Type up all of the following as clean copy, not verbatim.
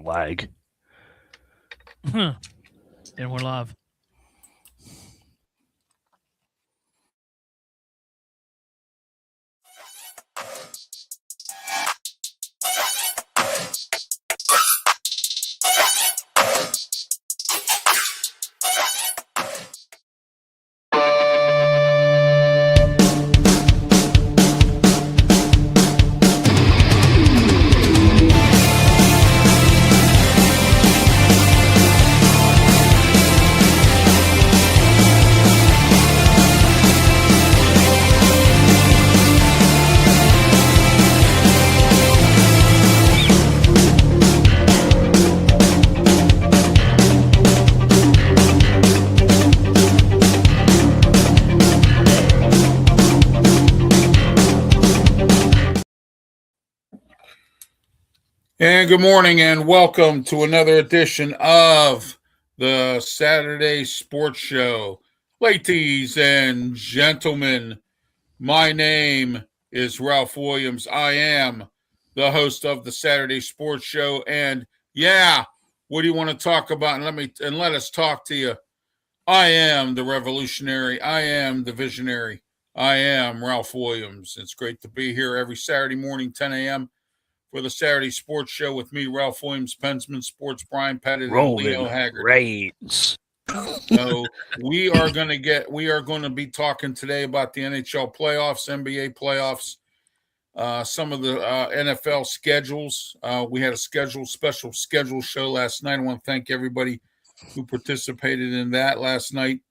lag. And we're live. And good morning and welcome to another edition of the Saturday Sports Show. Ladies and gentlemen, my name is Ralph Williams. I am the host of the Saturday Sports Show. And yeah, what do you want to talk about? And let us talk to you. I am the revolutionary. I am the visionary. I am Ralph Williams. It's great to be here every Saturday morning, 10 a.m. for the Saturday Sports Show with me, Ralph Williams, Pensman Sports, Brian Pettit, and Leo Haggard. Reigns. So we are going to be talking today about the NHL playoffs, NBA playoffs, some of the NFL schedules. We had a special schedule show last night. I want to thank everybody who participated in that last night,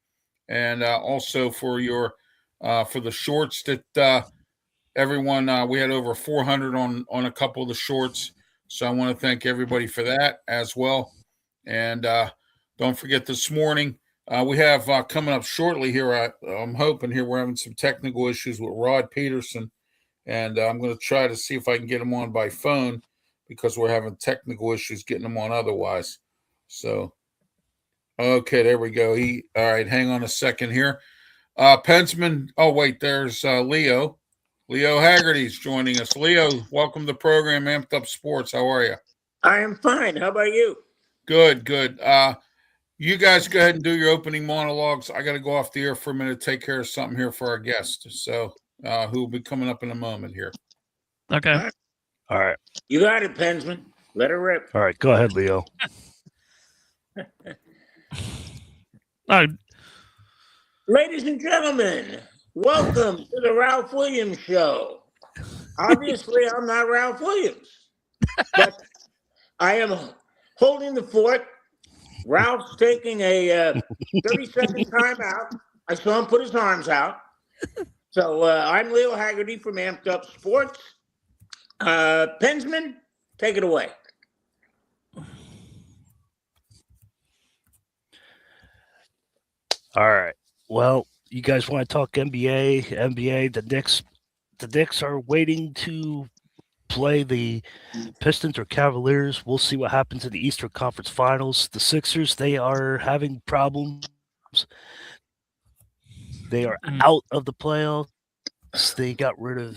and also for the shorts that. Everyone, we had over 400 on a couple of the shorts, so I want to thank everybody for that as well. And don't forget this morning, we have coming up shortly here, I'm hoping here we're having some technical issues with Rod Peterson, and I'm going to try to see if I can get him on by phone because we're having technical issues getting him on otherwise. So, okay, there we go. All right, hang on a second here. Pensman, oh, wait, there's Leo. Leo Haggerty's joining us. Leo, welcome to the program, Amped Up Sports. How are you? I am fine. How about you? Good. You guys go ahead and do your opening monologues. I got to go off the air for a minute, take care of something here for our guest. So, who will be coming up in a moment here. Okay. All right. You got it, Pensman. Let her rip. All right. Go ahead, Leo. Ladies and gentlemen, welcome to the Ralph Williams Show. Obviously, I'm not Ralph Williams, but I am holding the fort. Ralph's taking a 30-second timeout. I saw him put his arms out. So I'm Leo Haggerty from Amped Up Sports. Pensman, take it away. All right. Well, you guys want to talk NBA? The Knicks are waiting to play the Pistons or Cavaliers. We'll see what happens in the Eastern Conference Finals. The Sixers, they are having problems. They are out of the playoffs. They got rid of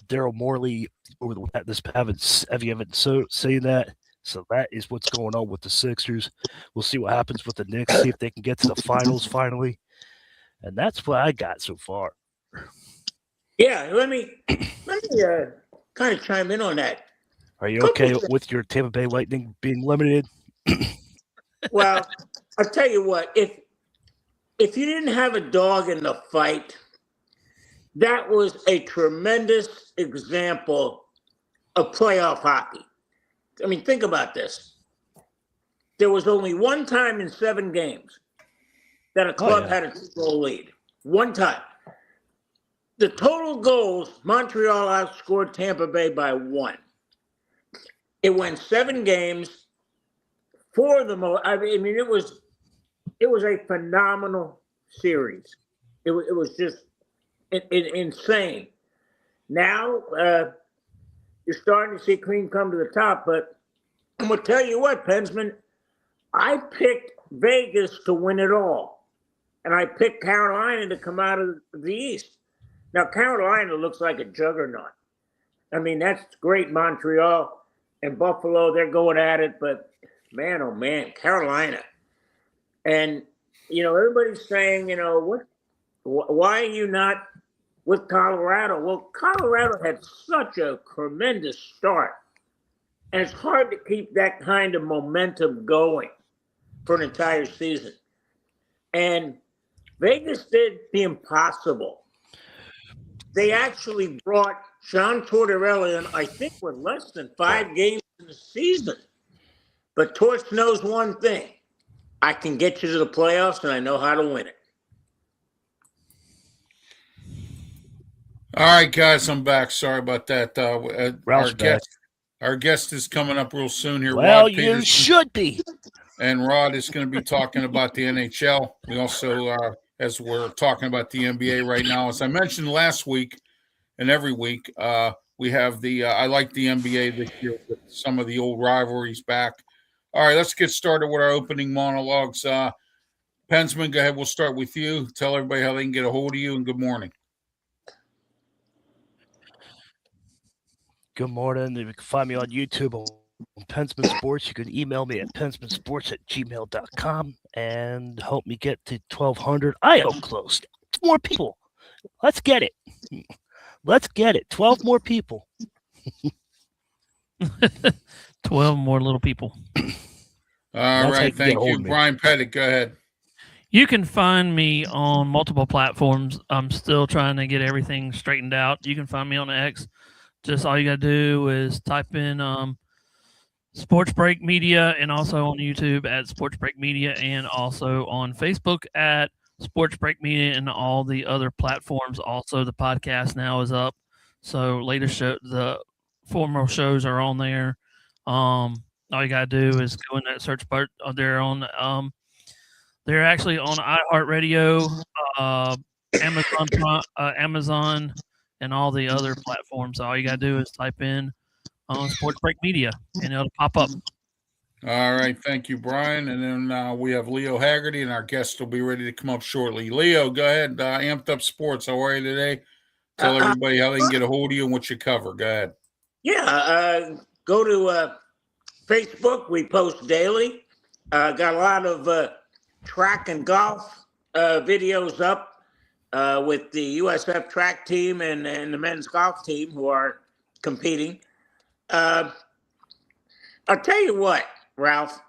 Daryl Morey over this heavy Evans saying that. So that is what's going on with the Sixers. We'll see what happens with the Knicks, see if they can get to the finals finally. And that's what I got so far. Yeah, let me kind of chime in on that. Are you okay with your Tampa Bay Lightning being limited? Well, I'll tell you what, if you didn't have a dog in the fight, that was a tremendous example of playoff hockey. I mean, think about this. There was only one time in 7 games that a club had a 2-goal lead. One time. The total goals, Montreal outscored Tampa Bay by 1. It went 7 games. 4 of them. I mean, it was a phenomenal series. It was just insane. Now you're starting to see cream come to the top, but I'm gonna tell you what, Pensman, I picked Vegas to win it all, and I picked Carolina to come out of the East. Now Carolina looks like a juggernaut. I mean, that's great. Montreal and Buffalo, they're going at it, but man, oh man, Carolina. And, everybody's saying, why are you not with Colorado? Well, Colorado had such a tremendous start. And it's hard to keep that kind of momentum going for an entire season. And Vegas did the impossible. They actually brought John Tortorella in, I think, with less than 5 games in the season. But Torch knows one thing. I can get you to the playoffs, and I know how to win it. All right, guys, I'm back. Sorry about that. Ralph's back. Our guest is coming up real soon here. Well, Rod you Peterson. should be. And Rod is going to be talking about the NHL. We also, as we're talking about the NBA right now, as I mentioned last week and every week, we have I like the NBA this year with some of the old rivalries back. All right, let's get started with our opening monologues. Pensman, go ahead. We'll start with you. Tell everybody how they can get a hold of you, and good morning. Good morning. You can find me on YouTube on Pensman Sports. You can email me at pensmansports@gmail.com and help me get to 1,200. I am close. More people. Let's get it. Let's get it. 12 more people. 12 more little people. All right. Thank you. Brian Pettit, go ahead. You can find me on multiple platforms. I'm still trying to get everything straightened out. You can find me on X. Just all you got to do is type in Sports Break Media, and also on YouTube at Sports Break Media, and also on Facebook at Sports Break Media, and all the other platforms. Also, the podcast now is up. So the former shows are on there. All you got to do is go in that search bar. They're actually on iHeartRadio, Amazon, and all the other platforms. All you got to do is type in Sports Break Media, and it'll pop up. All right. Thank you, Brian. And then we have Leo Haggerty, and our guest will be ready to come up shortly. Leo, go ahead. Amped Up Sports. How are you today? Tell everybody how they can get a hold of you and what you cover. Go ahead. Yeah. Go to Facebook. We post daily. Got a lot of track and golf videos up with the USF track team and the men's golf team who are competing. I'll tell you what, Ralph,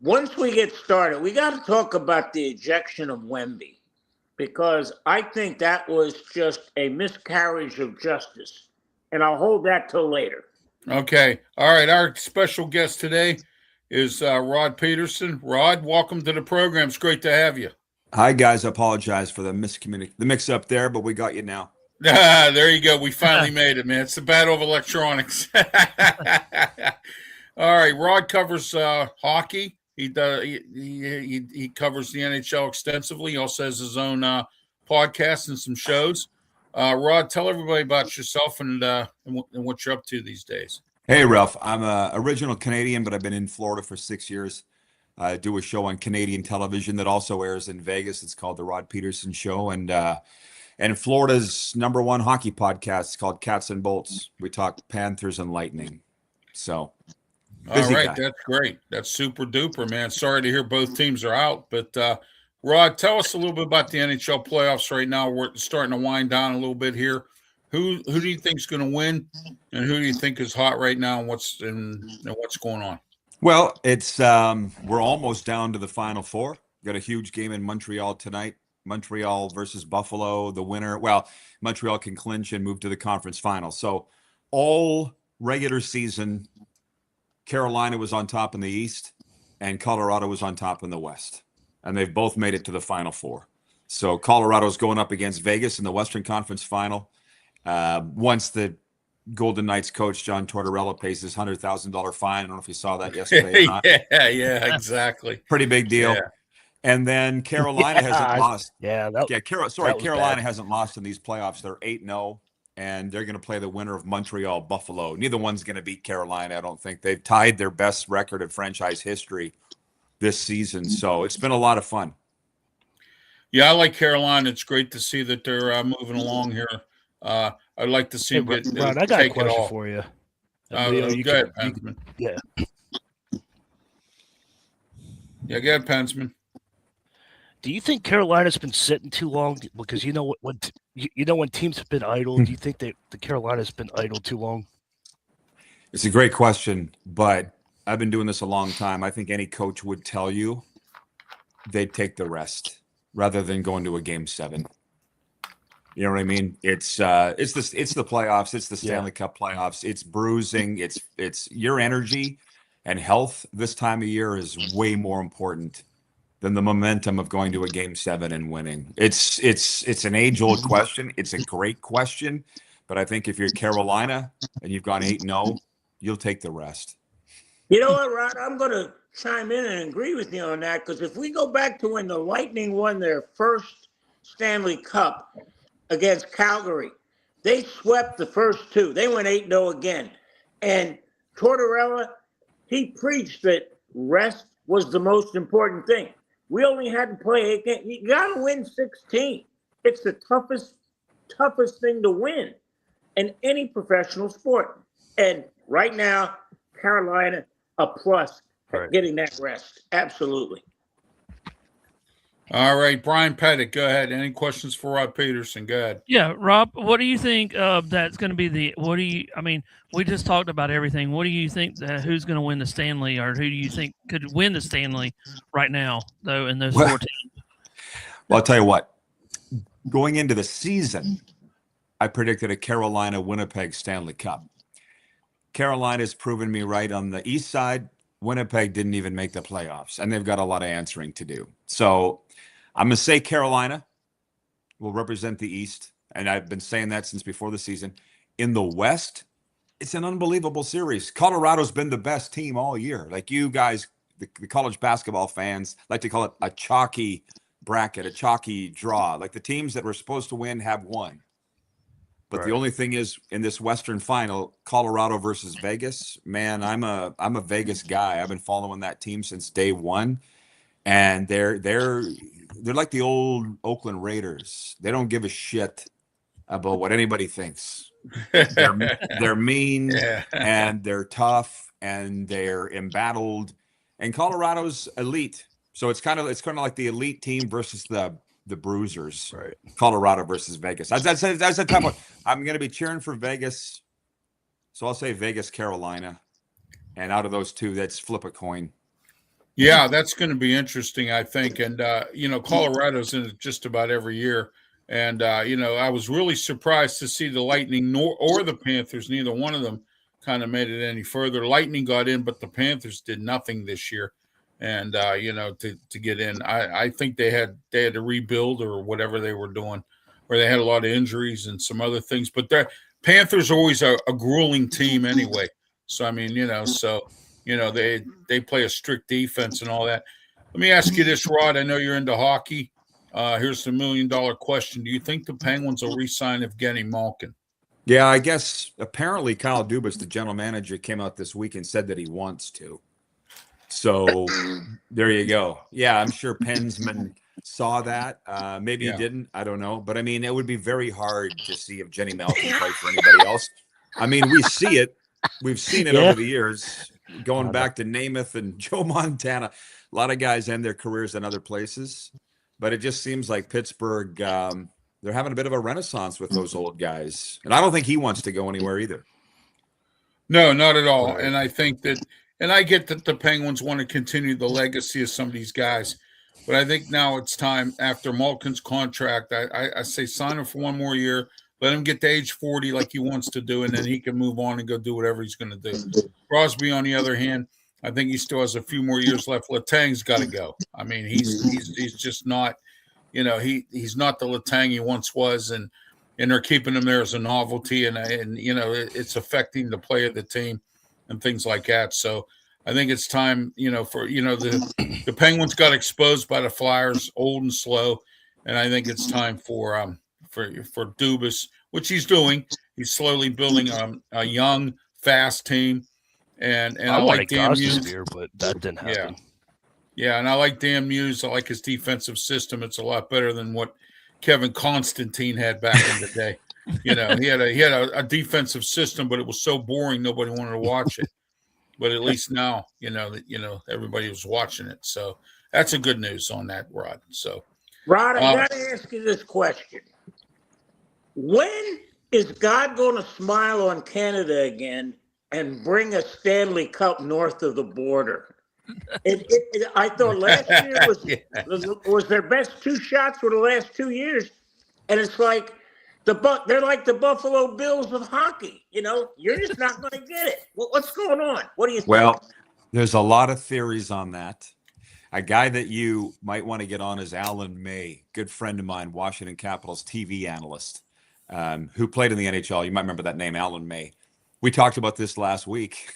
once we get started, we got to talk about the ejection of Wemby, because I think that was just a miscarriage of justice, and I'll hold that till later. Okay. All right. Our special guest today is Rod Peterson. Rod, welcome to the program. It's great to have you. Hi, guys. I apologize for the mix-up there, but we got you now. There you go. We finally made it, man. It's the battle of electronics. All right. Rod covers hockey. He covers the NHL extensively. He also has his own podcast and some shows. Rod, tell everybody about yourself and what you're up to these days. Hey, Ralph. I'm an original Canadian, but I've been in Florida for 6 years. I do a show on Canadian television that also airs in Vegas. It's called The Rod Peterson Show. And Florida's #1 hockey podcast is called Cats and Bolts. We talk Panthers and Lightning. So, all right, that's great. That's super duper, man. Sorry to hear both teams are out. But, Rod, tell us a little bit about the NHL playoffs right now. We're starting to wind down a little bit here. Who do you think is going to win, and who do you think is hot right now, and what's going on? Well, it's we're almost down to the Final Four. Got a huge game in Montreal tonight. Montreal versus Buffalo. The winner, Montreal can clinch and move to the conference final. So all regular season, Carolina was on top in the East, and Colorado was on top in the West. And they've both made it to the Final Four. So Colorado's going up against Vegas in the Western Conference Final. Once the Golden Knights coach John Tortorella pays his $100,000 fine. I don't know if you saw that yesterday or not. Yeah, exactly. Pretty big deal. Yeah. And then Carolina hasn't lost. Carolina hasn't lost in these playoffs. They're 8-0, and they're going to play the winner of Montreal Buffalo. Neither one's going to beat Carolina, I don't think. They've tied their best record in franchise history this season. So it's been a lot of fun. Yeah, I like Carolina. It's great to see that they're moving along here. I'd like to see Ron, I got a question for you. Go ahead, yeah. Yeah, go ahead, Pensman. Do you think Carolina's been sitting too long? Because you know what, when teams have been idle, do you think that the Carolina's been idle too long? It's a great question, but I've been doing this a long time. I think any coach would tell you they'd take the rest rather than going to a game 7. You know what I mean? It's the playoffs. It's the Stanley Cup playoffs. It's bruising. It's your energy and health this time of year is way more important than the momentum of going to a game 7 and winning. It's an age-old question. It's a great question, but I think if you're Carolina and you've gone 8-0, you'll take the rest. You know what, Rod? I'm going to chime in and agree with you on that, because if we go back to when the Lightning won their first Stanley Cup against Calgary, they swept the first 2. They went 8-0 again. And Tortorella, he preached that rest was the most important thing. We only had to play 8 games. You got to win 16. It's the toughest thing to win in any professional sport. And right now, Carolina, a plus for getting that rest. Absolutely. All right, Brian Pettit, go ahead. Any questions for Rod Peterson? Go ahead. Yeah, Rob, what do you think that's going to be we just talked about everything. What do you think who's going to win the Stanley, or who do you think could win the Stanley right now, though, in those 4 teams? Well, I'll tell you what. Going into the season, I predicted a Carolina-Winnipeg Stanley Cup. Carolina's proven me right on the east side. Winnipeg didn't even make the playoffs, and they've got a lot of answering to do. So I'm going to say Carolina will represent the East, and I've been saying that since before the season. In the West, it's an unbelievable series. Colorado's been the best team all year. Like you guys, the college basketball fans, like to call it a chalky bracket, a chalky draw. Like the teams that were supposed to win have won. But the only thing is, in this Western final, Colorado versus Vegas, man, I'm a Vegas guy. I've been following that team since day one, and they're like the old Oakland Raiders. They don't give a shit about what anybody thinks. They're mean and they're tough and they're embattled. And Colorado's elite, so it's kind of like the elite team versus the bruisers, right? Colorado versus Vegas. That's a tough one. I'm going to be cheering for Vegas, so I'll say Vegas, Carolina, and out of those two, that's flip a coin. Yeah, that's going to be interesting, I think. And Colorado's in it just about every year. And I was really surprised to see the Lightning or the Panthers. Neither one of them kind of made it any further. Lightning got in, but the Panthers did nothing this year. And to get in, I think they had to rebuild or whatever they were doing, or they had a lot of injuries and some other things. But the Panthers are always a grueling team anyway. So I mean, they play a strict defense and all that. Let me ask you this, Rod. I know you're into hockey. Here's the $1 million question: do you think the Penguins will re-sign Evgeny Malkin? Yeah, I guess apparently Kyle Dubas, the general manager, came out this week and said that he wants to. So there you go. Yeah, I'm sure Pensman saw that. Maybe he didn't. I don't know. But I mean, it would be very hard to see if Jenny Malkin play for anybody else. I mean, we see it. We've seen it over the years, going back to Namath and Joe Montana. A lot of guys end their careers in other places. But it just seems like Pittsburgh, they're having a bit of a renaissance with those old guys. And I don't think he wants to go anywhere either. No, not at all. And I think that – and I get that the Penguins want to continue the legacy of some of these guys. But I think now it's time, after Malkin's contract, I say sign him for one more year, let him get to age 40 like he wants to do, and then he can move on and go do whatever he's going to do. Crosby, on the other hand, I think he still has a few more years left. Letang's got to go. I mean, he's just not, he's not the Letang he once was, and they're keeping him there as a novelty, and it's affecting the play of the team and things like that. So I think it's time, the Penguins got exposed by the Flyers, old and slow, and I think it's time for Dubas, which he's doing. He's slowly building a young, fast team, and I like Dan Muse, but that didn't happen. Yeah, and I like Dan Muse. I like his defensive system. It's a lot better than what Kevin Constantine had back in the day. He had a defensive system, but it was so boring nobody wanted to watch it. but at least now that everybody was watching it. So that's a good news on that, Rod. So, Rod, I got to ask you this question. When is God going to smile on Canada again and bring a Stanley Cup north of the border? I thought last year was their best 2 shots for the last 2 years. And it's like they're like the Buffalo Bills of hockey. You're just not going to get it. What's going on? What do you think? Well, there's a lot of theories on that. A guy that you might want to get on is Alan May, good friend of mine, Washington Capitals TV analyst, who played in the NHL. You might remember that name, Alan May. We talked about this last week.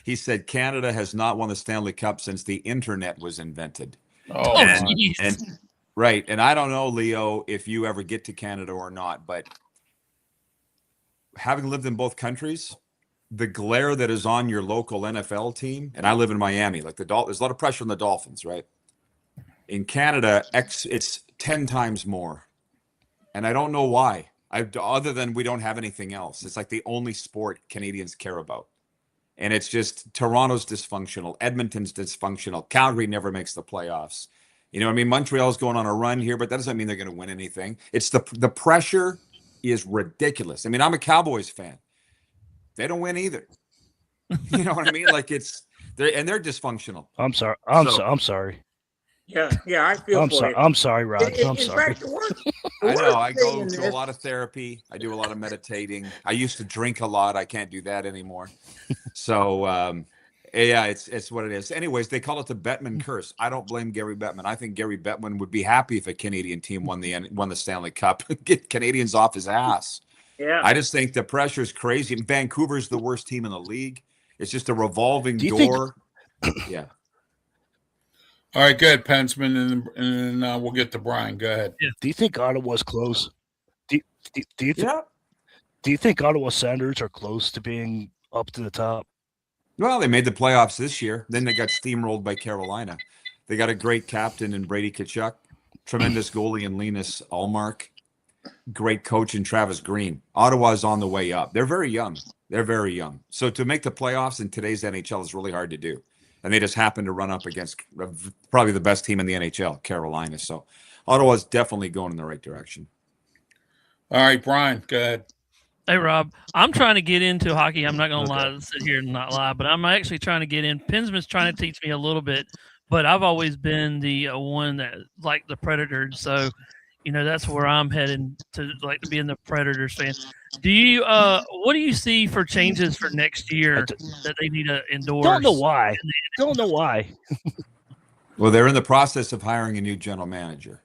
He said Canada has not won the Stanley Cup since the internet was invented. Right. And I don't know, Leo, if you ever get to Canada or not, but having lived in both countries, the glare that is on your local NFL team, and I live in Miami, like there's a lot of pressure on the Dolphins, right? In Canada, it's 10 times more. And I don't know why, other than we don't have anything else. It's like the only sport Canadians care about. And it's just Toronto's dysfunctional. Edmonton's dysfunctional. Calgary never makes the playoffs. Montreal's going on a run here, but that doesn't mean they're going to win anything. It's the pressure is ridiculous. I'm a Cowboys fan. They don't win either. You know what I mean? Like they're dysfunctional. I'm sorry. I'm sorry. Yeah, I feel for you. I'm sorry, Rod. I'm sorry. Fact, I know. I go to a lot of therapy. I do a lot of meditating. I used to drink a lot. I can't do that anymore. So, yeah, it's what it is. Anyways, they call it the Bettman curse. I don't blame Gary Bettman. I think Gary Bettman would be happy if a Canadian team won the Stanley Cup. Get Canadians off his ass. Yeah. I just think the pressure is crazy. Vancouver's the worst team in the league. It's just a revolving door. Yeah. All right, go ahead, Pensman, and we'll get to Brian. Go ahead. Yeah. Do you think Ottawa's close? Do you think Ottawa Senators are close to being up to the top? Well, they made the playoffs this year. Then they got steamrolled by Carolina. They got a great captain in Brady Tkachuk, tremendous goalie in Linus Ullmark, great coach in Travis Green. Ottawa's on the way up. They're very young. So to make the playoffs in today's NHL is really hard to do. And they just happen to run up against probably the best team in the NHL, Carolina. So Ottawa's definitely going in the right direction. All right, Brian, go ahead. Hey, Rob, I'm trying to get into hockey. I'm not going to sit here and not lie, but I'm actually trying to get in. Pensman's trying to teach me a little bit, but I've always been the one that like the Predators. So, that's where I'm heading to being the Predators fan. Do you, what do you see for changes for next year that they need to endorse? Don't know why. Well, they're in the process of hiring a new general manager.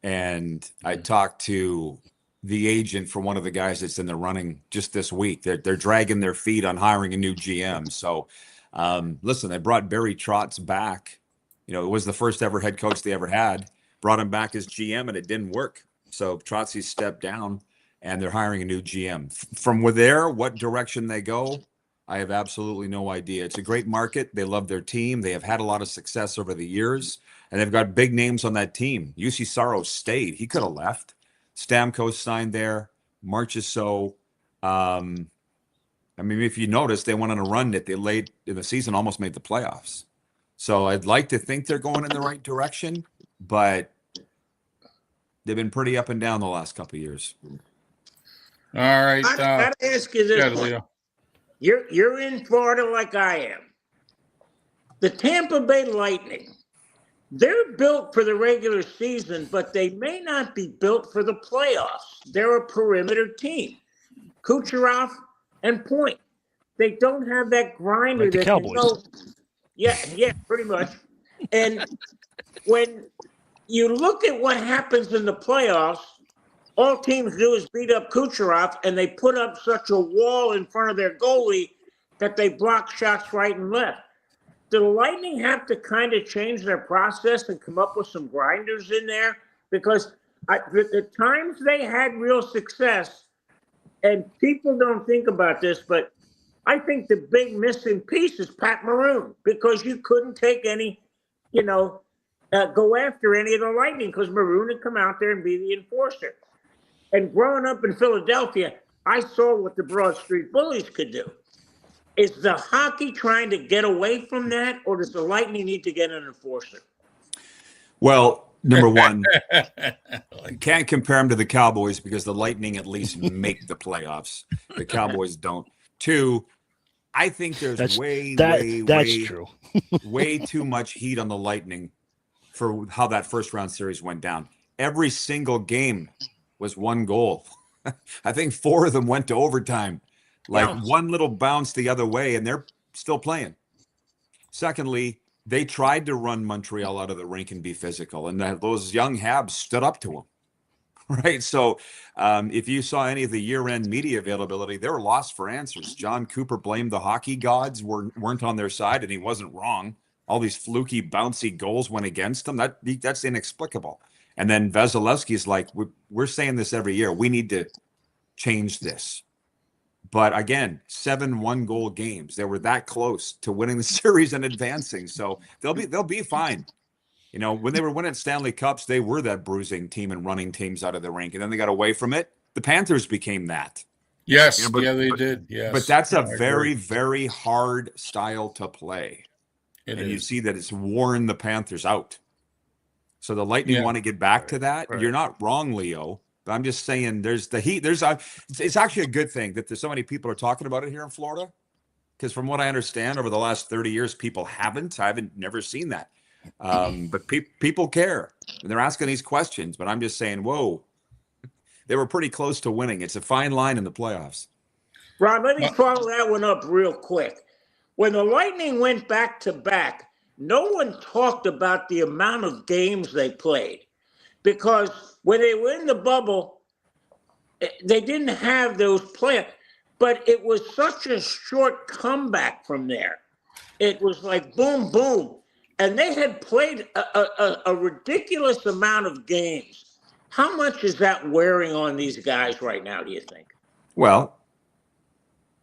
And I talked to the agent for one of the guys that's in the running just this week. They're dragging their feet on hiring a new GM. So, listen, they brought Barry Trotz back. It was the first ever head coach they ever had. Brought him back as GM, and it didn't work. So Trotz stepped down, and they're hiring a new GM. From there, what direction they go, I have absolutely no idea. It's a great market. They love their team. They have had a lot of success over the years, and they've got big names on that team. UC Saros stayed. He could have left. Stamkos signed there. Marchessault. If you notice, they went on a run that they late in the season, almost made the playoffs. So I'd like to think they're going in the right direction, but they've been pretty up and down the last couple of years. All right. I got to ask you this. Leo. You're in Florida like I am. The Tampa Bay Lightning, they're built for the regular season, but they may not be built for the playoffs. They're a perimeter team. Kucherov and Point. They don't have that grinder. Like the Cowboys. Yeah, pretty much. And when you look at what happens in the playoffs, all teams do is beat up Kucherov, and they put up such a wall in front of their goalie that they block shots right and left. Do the Lightning have to kind of change their process and come up with some grinders in there? Because the times they had real success, and people don't think about this, but I think the big missing piece is Pat Maroon, because you couldn't take any, go after any of the Lightning because Maroon would come out there and be the enforcer. And growing up in Philadelphia, I saw what the Broad Street Bullies could do. Is the hockey trying to get away from that, or does the Lightning need to get an enforcer? Well, number one, you can't compare them to the Cowboys because the Lightning at least make the playoffs. The Cowboys don't. Two, I think there's That's way true. way too much heat on the Lightning for how that first round series went down. Every single game was one goal. I think 4 of them went to overtime. Like one little bounce the other way, and they're still playing. Secondly, they tried to run Montreal out of the rink and be physical, and those young Habs stood up to them. Right. So if you saw any of the year-end media availability, they were lost for answers. John Cooper blamed the hockey gods weren't on their side, and he wasn't wrong. All these fluky, bouncy goals went against them. That's inexplicable. And then Vasilevsky's like, we're saying this every year. We need to change this. But again, 7 one-goal games. They were that close to winning the series and advancing. So they'll be fine. You know, when they were winning Stanley Cups, they were that bruising team and running teams out of the rink. And then they got away from it. The Panthers became that. Yes. You know, they did. Yes. But that's a very, very hard style to play. It and is. you see that it's worn the Panthers out. So the Lightning want to get back to that. Right. You're not wrong, Leo. But I'm just saying there's the heat. It's actually a good thing that there's so many people are talking about it here in Florida. Because from what I understand, over the last 30 years, people haven't. I haven't never seen that. But people care. And they're asking these questions. But I'm just saying, whoa, they were pretty close to winning. It's a fine line in the playoffs. Ron, let me follow that one up real quick. When the Lightning went back to back, no one talked about the amount of games they played. Because when they were in the bubble, they didn't have those players. But it was such a short comeback from there. It was like boom, boom. And they had played a ridiculous amount of games. How much is that wearing on these guys right now, do you think? Well,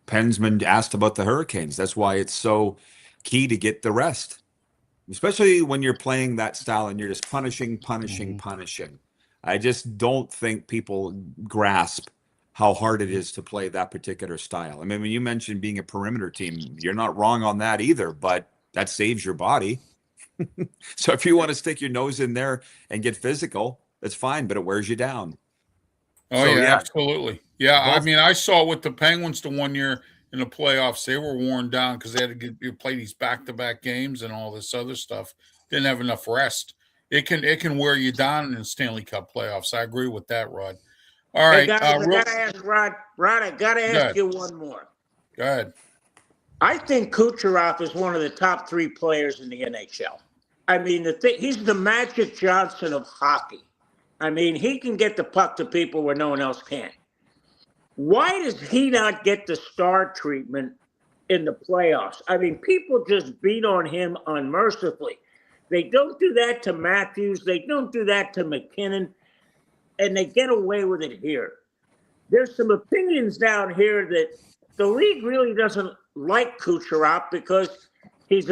Pensman asked about the Hurricanes. That's why it's so key to get the rest, especially when you're playing that style and you're just punishing. I just don't think people grasp how hard it is to play that particular style. I mean, when you mentioned being a perimeter team, you're not wrong on that either, but that saves your body. So if you want to stick your nose in there and get physical, that's fine, but it wears you down. Oh, So, yeah, absolutely. Yeah, I mean, I saw with the Penguins the one year in the playoffs, they were worn down because they had to play these back-to-back games and all this other stuff. Didn't have enough rest. It can wear you down in Stanley Cup playoffs. I agree with that, Rod. All right. Hey guys, I gotta ask Rod, I gotta ask you one more. Go ahead. I think Kucherov is one of the top 3 players in the NHL. I mean, he's the Magic Johnson of hockey. I mean, he can get the puck to people where no one else can. Why does he not get the star treatment in the playoffs? I mean, people just beat on him unmercifully. They don't do that to Matthews. They don't do that to McKinnon. And they get away with it here. There's some opinions down here that the league really doesn't like Kucherov because he's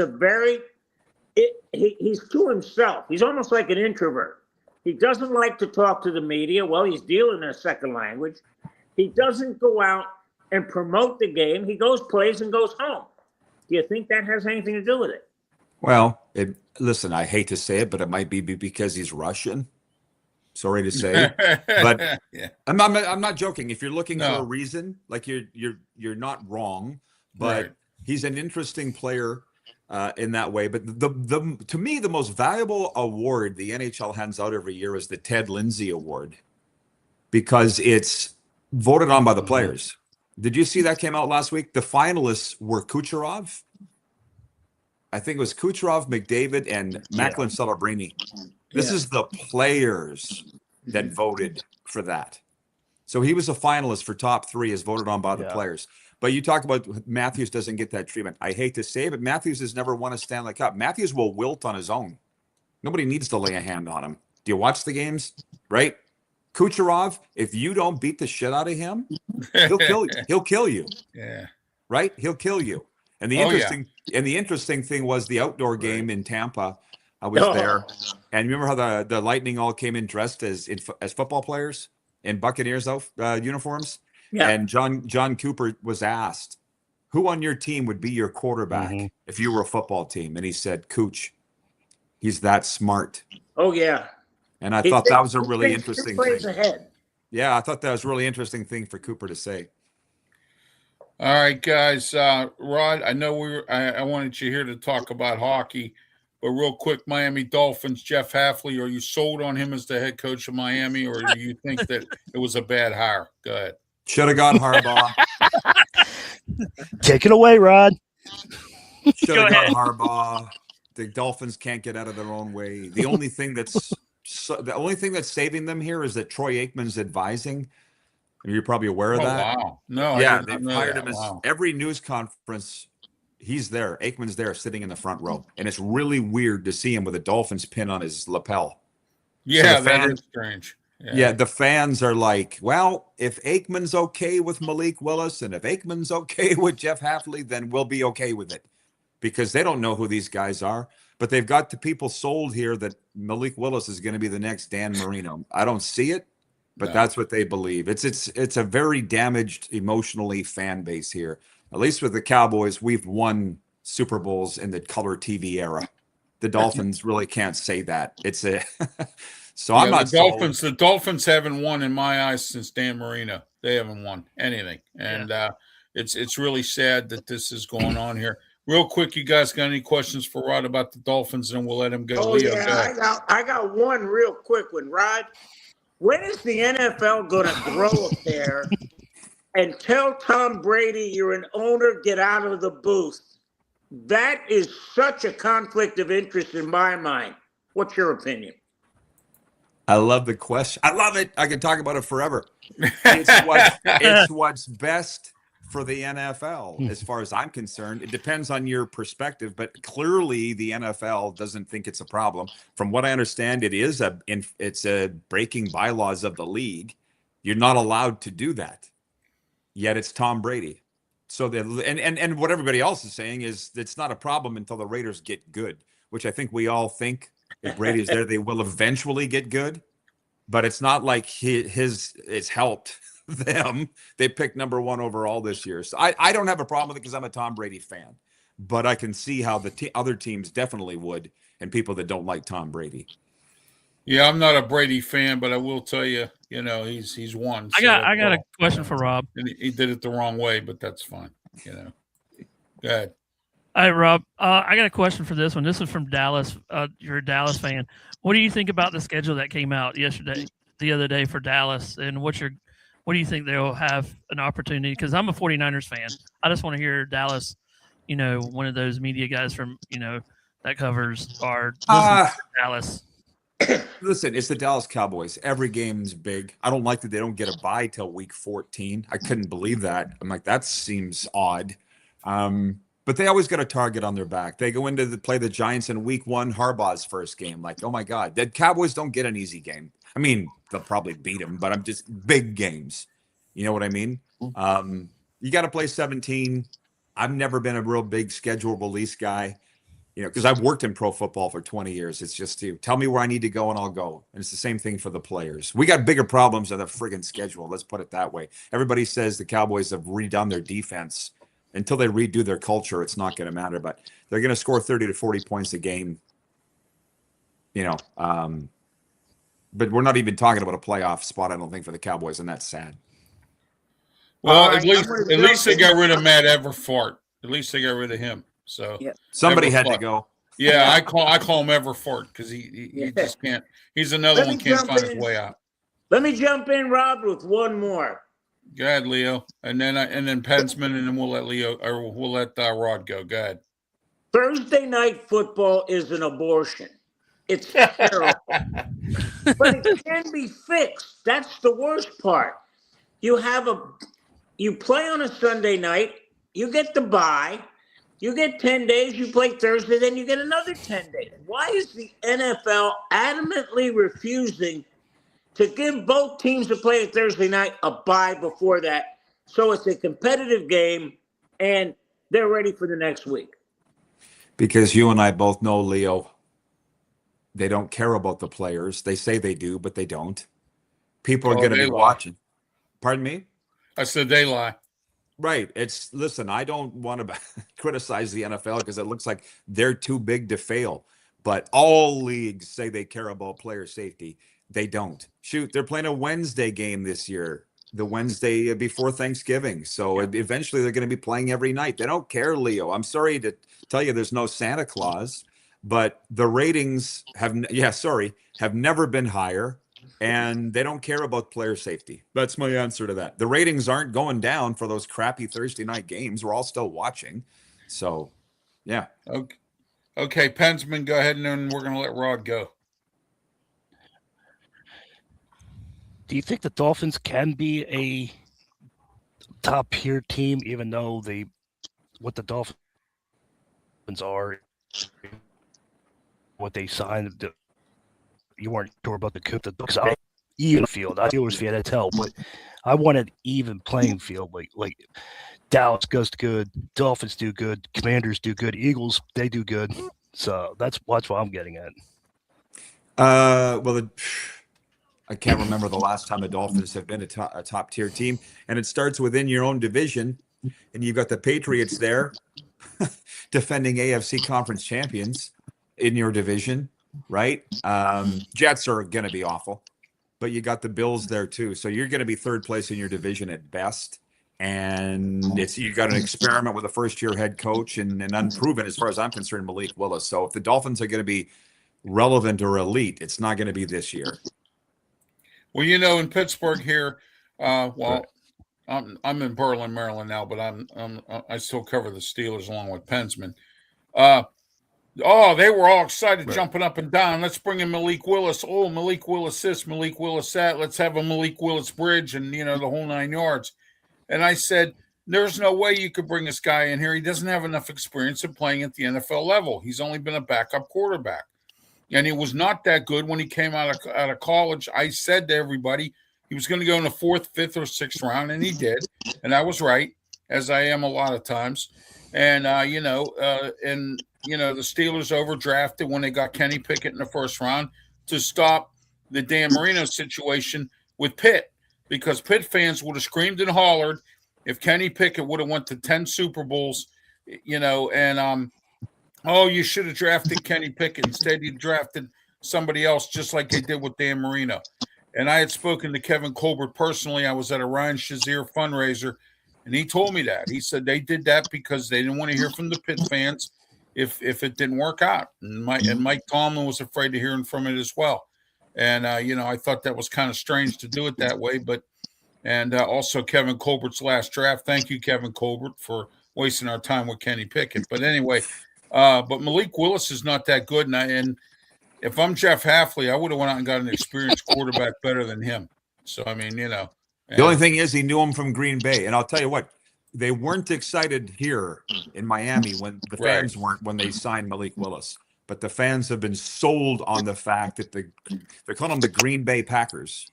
he's to himself. He's almost like an introvert. He doesn't like to talk to the media. Well, he's dealing in a second language. He doesn't go out and promote the game. He goes, plays, and goes home. Do you think that has anything to do with it? Well, listen, I hate to say it, but it might be because he's Russian. Sorry to say, but yeah. I'm not joking. If you're looking for a reason, like you're not wrong, but he's an interesting player in that way. But to me, the most valuable award the NHL hands out every year is the Ted Lindsay Award because it's voted on by the players. Did you see that came out last week? The finalists were Kucherov. I think it was Kucherov, McDavid, and Macklin Celebrini. This is the players that voted for that. So he was a finalist for top 3 as voted on by the players. But you talk about Matthews doesn't get that treatment. I hate to say it, but Matthews has never won a Stanley Cup. Matthews will wilt on his own. Nobody needs to lay a hand on him. Do you watch the games? Right? Kucherov, if you don't beat the shit out of him, he'll kill you. He'll kill you. Yeah. Right? He'll kill you. And the interesting thing was the outdoor game in Tampa. I was there, and remember how the Lightning all came in dressed as football players in Buccaneers uniforms. Yeah. And John Cooper was asked, who on your team would be your quarterback Mhm. if you were a football team? And he said, Cooch. He's that smart. Oh yeah. And I He thought that thinks- was a he really thinks two interesting plays thing. ahead. Yeah, I thought that was a really interesting thing for Cooper to say. All right, guys. Rod, I know I wanted you here to talk about hockey, but real quick, Miami Dolphins, Jeff Hafley, are you sold on him as the head coach of Miami, or do you think that it was a bad hire? Go ahead. Should have got Harbaugh. Take it away, Rod. Should Go have got ahead. Harbaugh. The Dolphins can't get out of their own way. The only thing that's saving them here is that Troy Aikman's advising. You're probably aware of Oh, that. wow. No, I Yeah, did not they've know hired that. him as Wow. every news conference. He's there. Aikman's there, sitting in the front row, and it's really weird to see him with a Dolphins pin on his lapel. Yeah, the that fan- is strange. Yeah, the fans are like, well, if Aikman's okay with Malik Willis and if Aikman's okay with Jeff Hafley, then we'll be okay with it, because they don't know who these guys are. But they've got the people sold here that Malik Willis is going to be the next Dan Marino. I don't see it, but No. that's what they believe. It's a very damaged emotionally fan base here. At least with the Cowboys, we've won Super Bowls in the color TV era. The Dolphins really can't say that. It's a so I'm Yeah, not the Dolphins. The Dolphins haven't won in my eyes since Dan Marino. They haven't won anything, and it's really sad that this is going on here. Real quick, you guys got any questions for Rod about the Dolphins, and we'll let him go. Oh Leo, go yeah, ahead. I got one real quick one, Rod. When is the NFL going to grow a pair and tell Tom Brady you're an owner, get out of the booth? That is such a conflict of interest in my mind. What's your opinion? I love the question. I love it. I can talk about it forever. It's what's best for the NFL, as far as I'm concerned. It depends on your perspective, but clearly the NFL doesn't think it's a problem. From what I understand, it's a breaking bylaws of the league. You're not allowed to do that. Yet it's Tom Brady. So and what everybody else is saying is it's not a problem until the Raiders get good, which I think we all think if Brady is there, they will eventually get good. But it's not like it's helped them. They picked number 1 overall this year. So I don't have a problem with it because I'm a Tom Brady fan. But I can see how the other teams definitely would, and people that don't like Tom Brady. Yeah, I'm not a Brady fan, but I will tell you, he's won. I got a question for Rob. And he did it the wrong way, but that's fine. Go ahead. All right, Rob. I got a question for this one. This is from Dallas. You're a Dallas fan. What do you think about the schedule that came out the other day for Dallas? And what do you think they'll have an opportunity? Because I'm a 49ers fan. I just want to hear Dallas, one of those media guys from, that covers our Dallas. Listen, it's the Dallas Cowboys. Every game's big. I don't like that they don't get a bye till week 14. I couldn't believe that. I'm like, that seems odd. But they always got a target on their back. They go into play the Giants in week 1, Harbaugh's first game. Like, oh my God, the Cowboys don't get an easy game. I mean, they'll probably beat them, but I'm just big games. You know what I mean? You got to play 17. I've never been a real big schedule release guy, because I've worked in pro football for 20 years. It's just tell me where I need to go and I'll go. And it's the same thing for the players. We got bigger problems than the friggin' schedule. Let's put it that way. Everybody says the Cowboys have redone their defense. Until they redo their culture, it's not going to matter. But they're going to score 30 to 40 points a game. But we're not even talking about a playoff spot, I don't think, for the Cowboys, and that's sad. Well, right, at least they got rid of Matt Everfort. At least they got rid of him. So Yeah. Somebody had to Everfort. go. Yeah, I call him Everfort because he just can't. He's another Let one me can't jump find his in. way out. Let me jump in, Rob, with one more. Go ahead, Leo, and then Pensman, and then we'll let Rod go. Go ahead. Thursday night football is an abortion. It's terrible. But it can be fixed. That's the worst part. You play on a Sunday night, you get the bye, you get 10 days, you play Thursday, then you get another 10 days. Why is the NFL adamantly refusing to give both teams that play at Thursday night a bye before that, so it's a competitive game and they're ready for the next week? Because you and I both know, Leo, they don't care about the players. They say they do, but they don't. People are going to they be lie. watching. Pardon me? I said they lie. Right. Listen, I don't want to criticize the NFL because it looks like they're too big to fail. But all leagues say they care about player safety. They don't. Shoot, they're playing a Wednesday game this year, the Wednesday before Thanksgiving. So eventually they're going to be playing every night. They don't care, Leo. I'm sorry to tell you there's no Santa Claus, but the ratings have never been higher. And they don't care about player safety. That's my answer to that. The ratings aren't going down for those crappy Thursday night games. We're all still watching. So, yeah. Okay, Pensman, go ahead, and then we're going to let Rod go. Do you think the Dolphins can be a top tier team, even though what the Dolphins are, what they signed? You weren't sure about the coop. The even field. I Steelers fan, that's hell, but I wanted even playing field. Like Dallas does good, Dolphins do good, Commanders do good, Eagles they do good. So that's what I'm getting at. I can't remember the last time the Dolphins have been a top tier team, and it starts within your own division, and you've got the Patriots there, defending AFC conference champions in your division. Right? Jets are going to be awful, but you got the Bills there too. So you're going to be third place in your division at best. And you got an experiment with a first-year head coach and unproven, as far as I'm concerned, Malik Willis. So if the Dolphins are going to be relevant or elite, it's not going to be this year. Well, in Pittsburgh here, I'm in Berlin, Maryland now, but I still cover the Steelers along with Pensman. They were all excited, jumping up and down. Let's bring in Malik Willis. Oh, Malik Willis this, Malik Willis that. Let's have a Malik Willis bridge and, the whole 9 yards. And I said, there's no way you could bring this guy in here. He doesn't have enough experience of playing at the NFL level. He's only been a backup quarterback. And he was not that good when he came out of college. I said to everybody he was going to go in the 4th, 5th, or 6th round, and he did. And I was right, as I am a lot of times. And, the Steelers overdrafted when they got Kenny Pickett in the 1st round to stop the Dan Marino situation with Pitt, because Pitt fans would have screamed and hollered if Kenny Pickett would have went to 10 Super Bowls, and you should have drafted Kenny Pickett. Instead, you drafted somebody else, just like they did with Dan Marino. And I had spoken to Kevin Colbert personally. I was at a Ryan Shazier fundraiser, and he told me that. He said they did that because they didn't want to hear from the Pitt fans if it didn't work out. And Mike Tomlin was afraid of hearing from it as well. And, I thought that was kind of strange to do it that way. But also Kevin Colbert's last draft. Thank you, Kevin Colbert, for wasting our time with Kenny Pickett. But anyway, but Malik Willis is not that good. And if I'm Jeff Hafley, I would have went out and got an experienced quarterback better than him. So, the only thing is he knew him from Green Bay. And I'll tell you what, they weren't excited here in Miami when the fans weren't when they signed Malik Willis. But the fans have been sold on the fact that they're calling them the Green Bay Packers.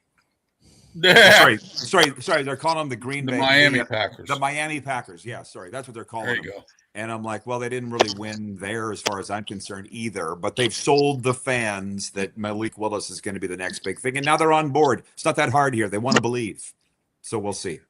Yeah. Sorry. They're calling them the Miami Packers. The Miami Packers. Yeah, sorry. That's what they're calling them. There you go. And I'm like, well, they didn't really win there as far as I'm concerned either. But they've sold the fans that Malik Willis is going to be the next big thing. And now they're on board. It's not that hard here. They want to believe. So we'll see.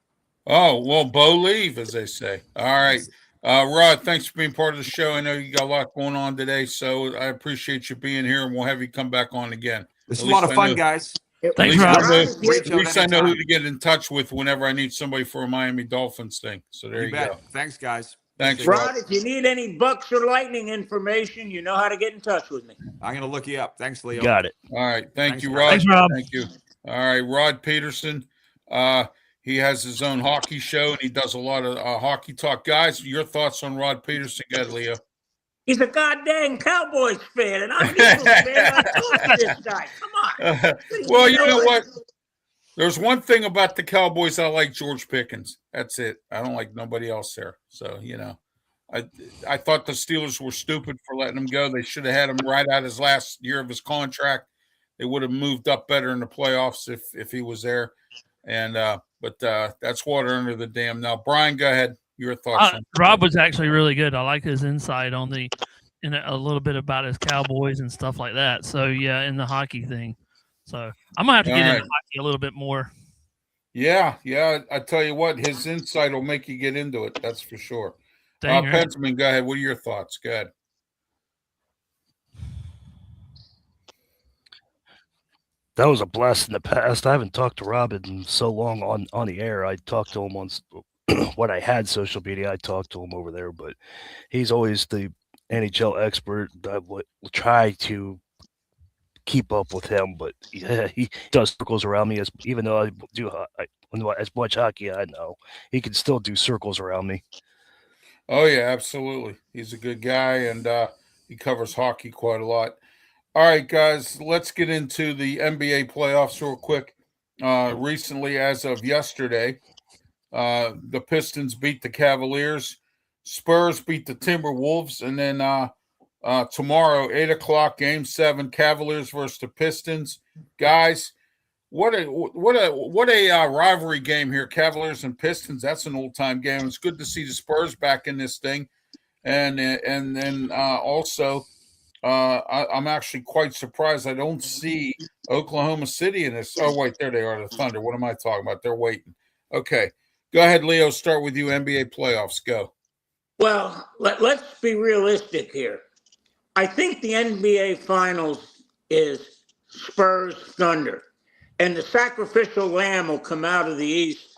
Oh, well, believe, as they say. All right. Rod, thanks for being part of the show. I know you got a lot going on today, so I appreciate you being here, and we'll have you come back on again. This is a lot of fun, guys. Thanks, Rob. At least I know who to get in touch with whenever I need somebody for a Miami Dolphins thing. So there you go. Thanks, guys. Thanks, Rod. If you need any Bucks or Lightning information, you know how to get in touch with me. I'm going to look you up. Thanks, Leo. Got it. All right. Thanks, you, Rod. Rod. Thanks, Rob. Thank you. All right. Rod Peterson. He has his own hockey show, and he does a lot of hockey talk. Guys, your thoughts on Rod Peterson? Go ahead, Leo. He's a goddamn Cowboys fan, and I'm an Eagles fan. I talk to this guy. Come on. Well, you know what? There's one thing about the Cowboys. I like George Pickens. That's it. I don't like nobody else there. So, I thought the Steelers were stupid for letting him go. They should have had him right out his last year of his contract. They would have moved up better in the playoffs if he was there. And but that's water under the dam. Now, Brian, go ahead. Your thoughts. Rob was actually really good. I like his insight on a little bit about his Cowboys and stuff like that. So yeah, in the hockey thing. So I'm gonna have to get into hockey a little bit more. Yeah. I tell you what, his insight will make you get into it. That's for sure. Dang right. Pensman, go ahead. What are your thoughts? Go ahead. That was a blast in the past. I haven't talked to Rob in so long on the air. I talked to him on when I had social media. I talked to him over there, but he's always the NHL expert. I will try to keep up with him, but yeah, he does circles around me. Even though I do as much hockey I know, he can still do circles around me. Oh yeah, absolutely. He's a good guy, and he covers hockey quite a lot. All right, guys, let's get into the NBA playoffs real quick. Recently, as of yesterday, the Pistons beat the Cavaliers, Spurs beat the Timberwolves, and then tomorrow, 8:00, Game 7, Cavaliers versus the Pistons. Guys, what a rivalry game here, Cavaliers and Pistons. That's an old time game. It's good to see the Spurs back in this thing, and then also. I'm actually quite surprised I don't see Oklahoma City in this. Oh, wait, there they are, the Thunder. What am I talking about? They're waiting. Okay. Go ahead, Leo. Start with you. NBA playoffs. Go. Well, let's be realistic here. I think the NBA Finals is Spurs Thunder, and the sacrificial lamb will come out of the East,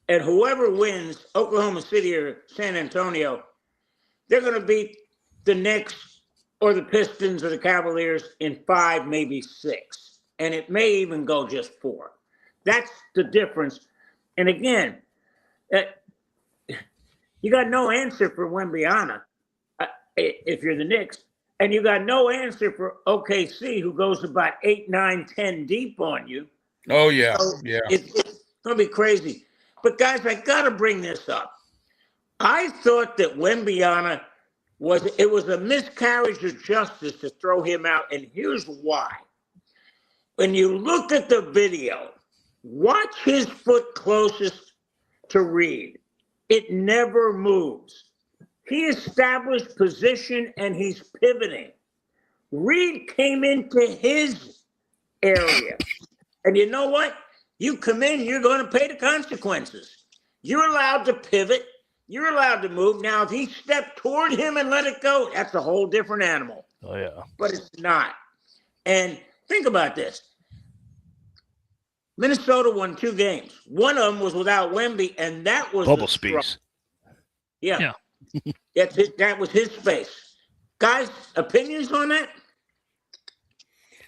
and whoever wins, Oklahoma City or San Antonio, they're going to beat the Knicks or the Pistons or the Cavaliers in 5, maybe 6. And it may even go just 4. That's the difference. And again, you got no answer for Wembanyama if you're the Knicks. And you got no answer for OKC, who goes about 8, 9, 10 deep on you. Oh, yeah. So yeah. It's going to be crazy. But, guys, I got to bring this up. I thought that Wembanyama was a miscarriage of justice to throw him out, and here's why. When you look at the video, watch his foot closest to Reed. It never moves. He established position, and he's pivoting. Reed came into his area. And you know what? You come in, you're going to pay the consequences. You're allowed to pivot. You're allowed to move. Now, if he stepped toward him and let it go, that's a whole different animal. Oh, yeah. But it's not. And think about this. Minnesota won 2 games. One of them was without Wemby, and that was Bubble space. Yeah. That's it. That was his space. Guys, opinions on that?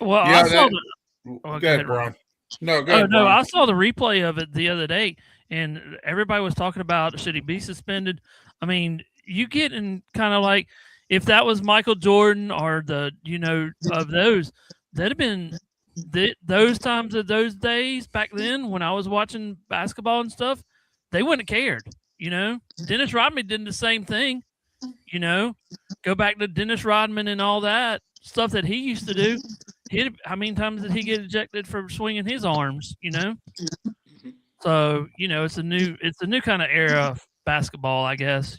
Well, Yeah, I saw go ahead, Brian. No, go ahead, no, Brian. I saw the replay of it the other day, and everybody was talking about should he be suspended. I mean, you get in kind of like if that was Michael Jordan or of those, that'd have been those times of those days back then when I was watching basketball and stuff. They wouldn't have cared. Dennis Rodman did the same thing. Go back to Dennis Rodman and all that stuff that he used to do. How many times did he get ejected for swinging his arms? So it's a new kind of era of basketball, I guess.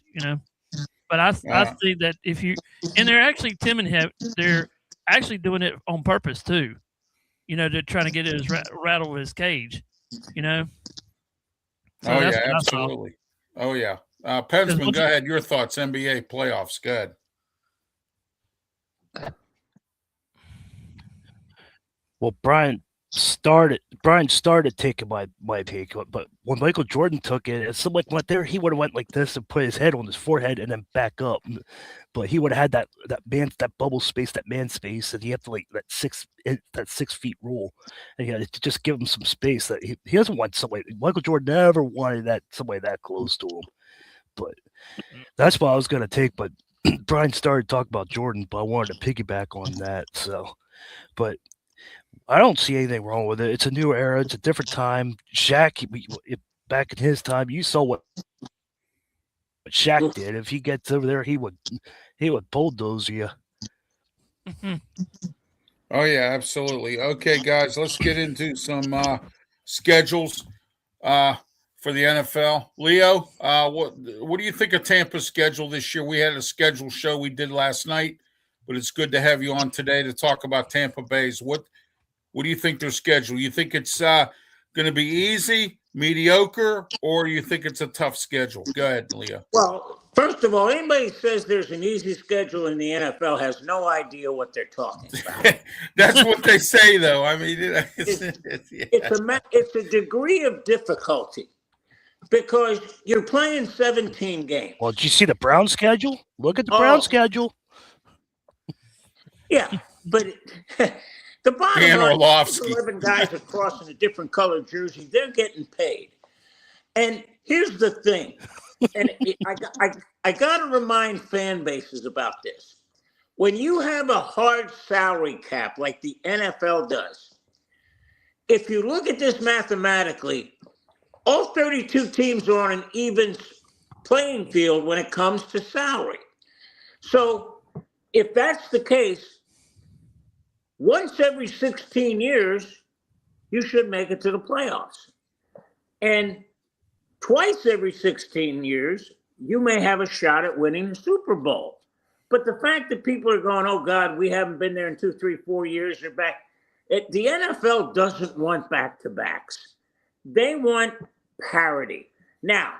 But I see that they're actually they're actually doing it on purpose too. They're trying to get his rattle his cage. So oh yeah, absolutely. Oh yeah. Pensman, go ahead. Your thoughts, NBA playoffs. Go ahead. Well, Brian started taking my take, but when Michael Jordan took it, if someone went there, he would have went like this and put his head on his forehead and then back up. But he would have had that bubble space, that man space, and he had to that 6 feet rule, and he had to just give him some space. That he doesn't want somebody. Michael Jordan never wanted somebody that close to him. But that's what I was going to take. But Brian started talking about Jordan, but I wanted to piggyback on that. So, but I don't see anything wrong with it. It's a new era. It's a different time. Shaq, back in his time, you saw what Shaq did. If he gets over there, he would bulldoze you. Oh yeah, absolutely. Okay, guys, let's get into some schedules for the NFL. Leo, what do you think of Tampa's schedule this year? We had a schedule show we did last night, but it's good to have you on today to talk about Tampa Bay's. What do you think their schedule? You think it's going to be easy? mediocre, or you think it's a tough schedule? Go ahead, Leo. Well, first of all, anybody says there's an easy schedule in the NFL has no idea what they're talking about. That's what they say, though. I mean, It's a degree of difficulty because you're playing 17 games. Well, did you see the Brown schedule? Look at the Brown schedule. Yeah, but the bottom Dan line, Orlovsky. 11 guys are crossing a different colored jersey. They're getting paid. And here's the thing, and I got to remind fan bases about this. When you have a hard salary cap like the NFL does, if you look at this mathematically, all 32 teams are on an even playing field when it comes to salary. So if that's the case, once every 16 years, you should make it to the playoffs. And twice every 16 years, you may have a shot at winning the Super Bowl. But the fact that people are going, oh, God, we haven't been there in 2, 3, 4 years, they're back. The NFL doesn't want back-to-backs. They want parity. Now,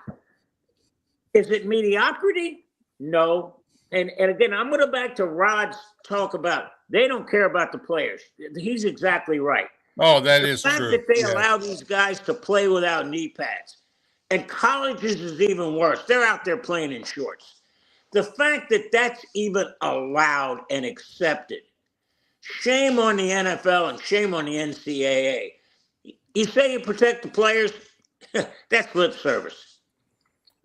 is it mediocrity? No. And again, I'm going to back to Rod's talk about they don't care about the players. He's exactly right. Oh, that is true. The fact that they allow these guys to play without knee pads. And colleges is even worse. They're out there playing in shorts. The fact that that's even allowed and accepted, shame on the NFL and shame on the NCAA. You say you protect the players, that's lip service.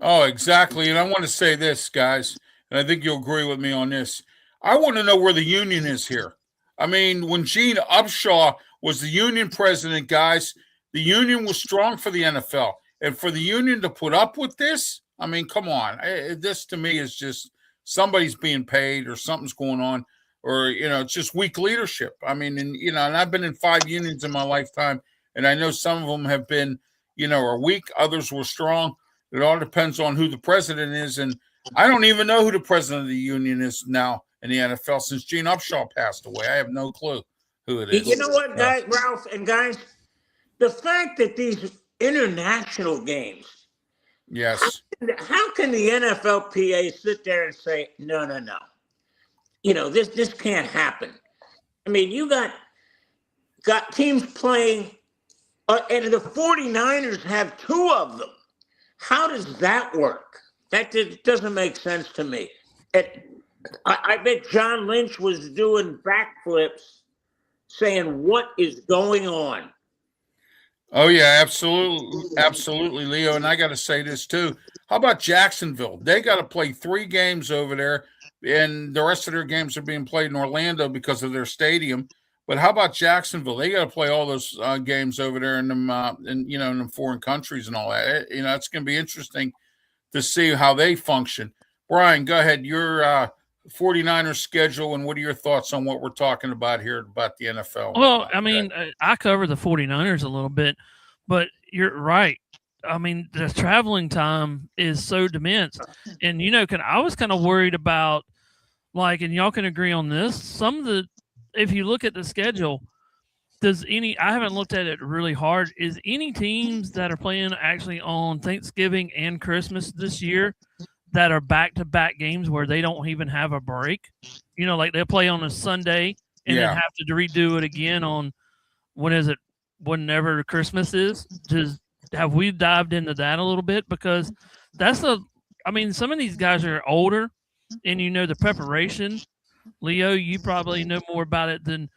Oh, exactly. And I want to say this, guys, and I think you'll agree with me on this. I want to know where the union is here. I mean, when Gene Upshaw was the union president, guys, the union was strong for the NFL. And for the union to put up with this, I mean, come on. This to me is just somebody's being paid or something's going on, or, it's just weak leadership. I mean, and I've been in 5 unions in my lifetime, and I know some of them have been, are weak. Others were strong. It all depends on who the president is. And I don't even know who the president of the union is now in the NFL since Gene Upshaw passed away. I have no clue who it is. You know what, guys, Ralph and guys, the fact that these international games, yes, how can the NFLPA sit there and say, no, this can't happen? I mean, you got teams playing, and the 49ers have 2 of them. How does that work? That doesn't make sense to me. I bet John Lynch was doing backflips saying, what is going on? Oh, yeah, absolutely, Leo. And I got to say this, too. How about Jacksonville? They got to play 3 games over there, and the rest of their games are being played in Orlando because of their stadium. But how about Jacksonville? They got to play all those games over there in them, in them foreign countries and all that. It's going to be interesting to see how they function. Brian, go ahead. Your 49ers schedule, and what are your thoughts on what we're talking about here about the NFL? Well, I mean, I cover the 49ers a little bit, but you're right. I mean, the traveling time is so immense. And, I was kind of worried about, and y'all can agree on this, if you look at the schedule, I haven't looked at it really hard. Is any teams that are playing actually on Thanksgiving and Christmas this year that are back-to-back games where they don't even have a break? They'll play on a Sunday and then have to redo it again on, whenever Christmas is. Have we dived into that a little bit? Because some of these guys are older, and the preparation. Leo, you probably know more about it than,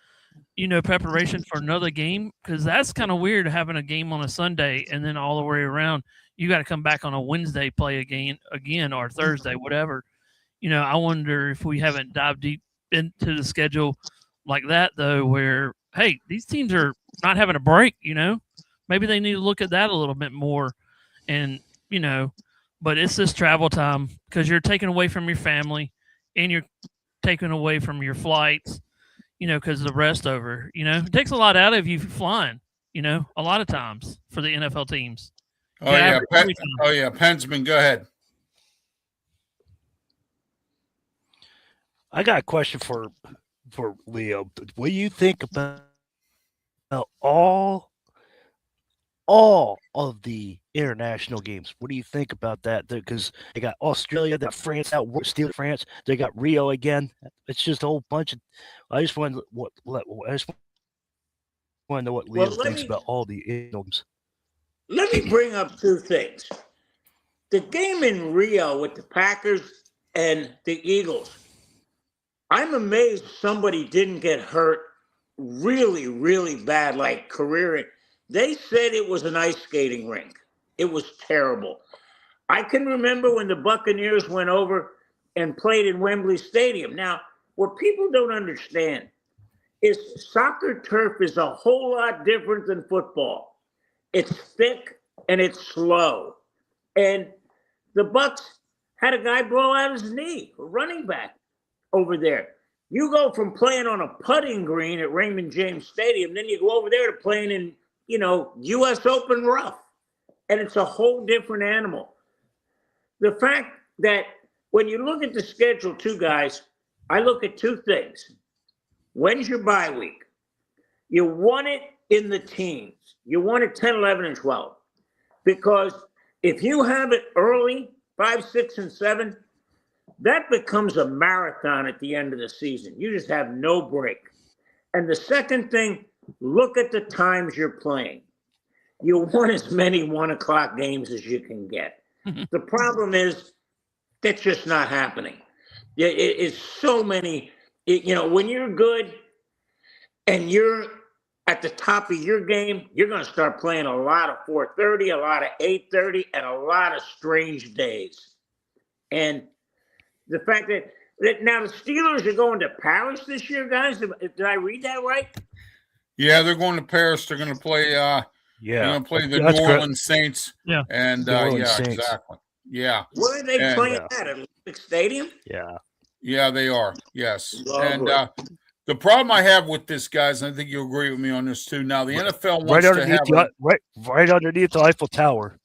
preparation for another game, because that's kind of weird having a game on a Sunday and then all the way around you got to come back on a Wednesday, play again, or Thursday, whatever. I wonder if we haven't dived deep into the schedule like that, though, where, hey, these teams are not having a break, maybe they need to look at that a little bit more. And, but it's this travel time because you're taken away from your family and you're taken away from your flights, because of the rest over, it takes a lot out of you flying, a lot of times for the NFL teams. Oh, yeah. Pensman, go ahead. I got a question for Leo. What do you think about all all of the international games. What do you think about that? Because they got Australia, they got France out, stealing France. They got Rio again. It's just a whole bunch of. I just want to know what Leo thinks about all the games. Let me bring up two things. The game in Rio with the Packers and the Eagles. I'm amazed somebody didn't get hurt really, really bad, like career. They said it was an ice skating rink. It was terrible. I can remember when the Buccaneers went over and played in Wembley Stadium. Now, what people don't understand is soccer turf is a whole lot different than football. It's thick and it's slow. And the Bucs had a guy blow out his knee, a running back over there. You go from playing on a putting green at Raymond James Stadium, then you go over there to playing in, U.S. Open rough. And it's a whole different animal. The fact that when you look at the schedule, too, guys, I look at two things. When's your bye week? You want it in the teens. You want it 10, 11, and 12. Because if you have it early, 5, 6, and 7, that becomes a marathon at the end of the season. You just have no break. And the second thing, look at the times you're playing. You want as many 1 o'clock games as you can get. The problem is that's just not happening. It's so many, when you're good and you're at the top of your game, you're going to start playing a lot of 4:30, a lot of 8:30, and a lot of strange days. And the fact that now the Steelers are going to Paris this year, guys. Did I read that right? Yeah, they're going to Paris. They're going to play. They're going to play the New Orleans Saints. Yeah, and Saints. exactly. Yeah. Where are they playing at Olympic Stadium? Yeah, they are. Yes. Lovely. And the problem I have with this, guys, and I think you'll agree with me on this too. Now the NFL wants to have right underneath the Eiffel Tower.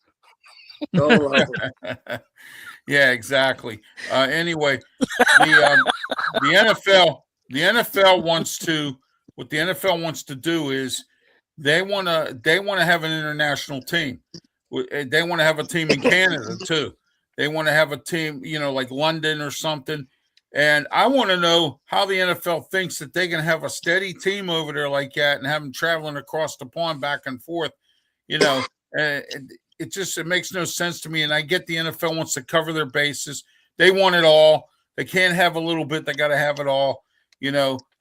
Oh, yeah, exactly. Anyway, the NFL wants to. What the NFL wants to do is they want to have an international team. They want to have a team in Canada too. They want to have a team, like London or something. And I want to know how the NFL thinks that they can have a steady team over there like that and have them traveling across the pond back and forth. It makes no sense to me. And I get the NFL wants to cover their bases. They want it all. They can't have a little bit. They got to have it all.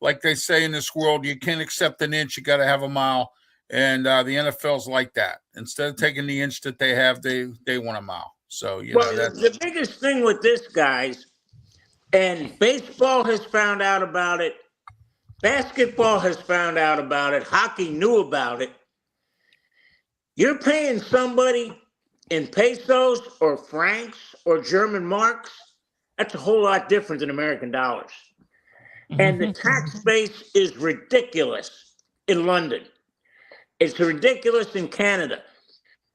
Like they say in this world, you can't accept an inch. You got to have a mile. And the NFL's like that. Instead of taking the inch that they have, they want a mile. So, that's the biggest thing with this, guys, and baseball has found out about it. Basketball has found out about it. Hockey knew about it. You're paying somebody in pesos or francs or German marks. That's a whole lot different than American dollars. And the tax base is ridiculous in London. It's ridiculous in Canada.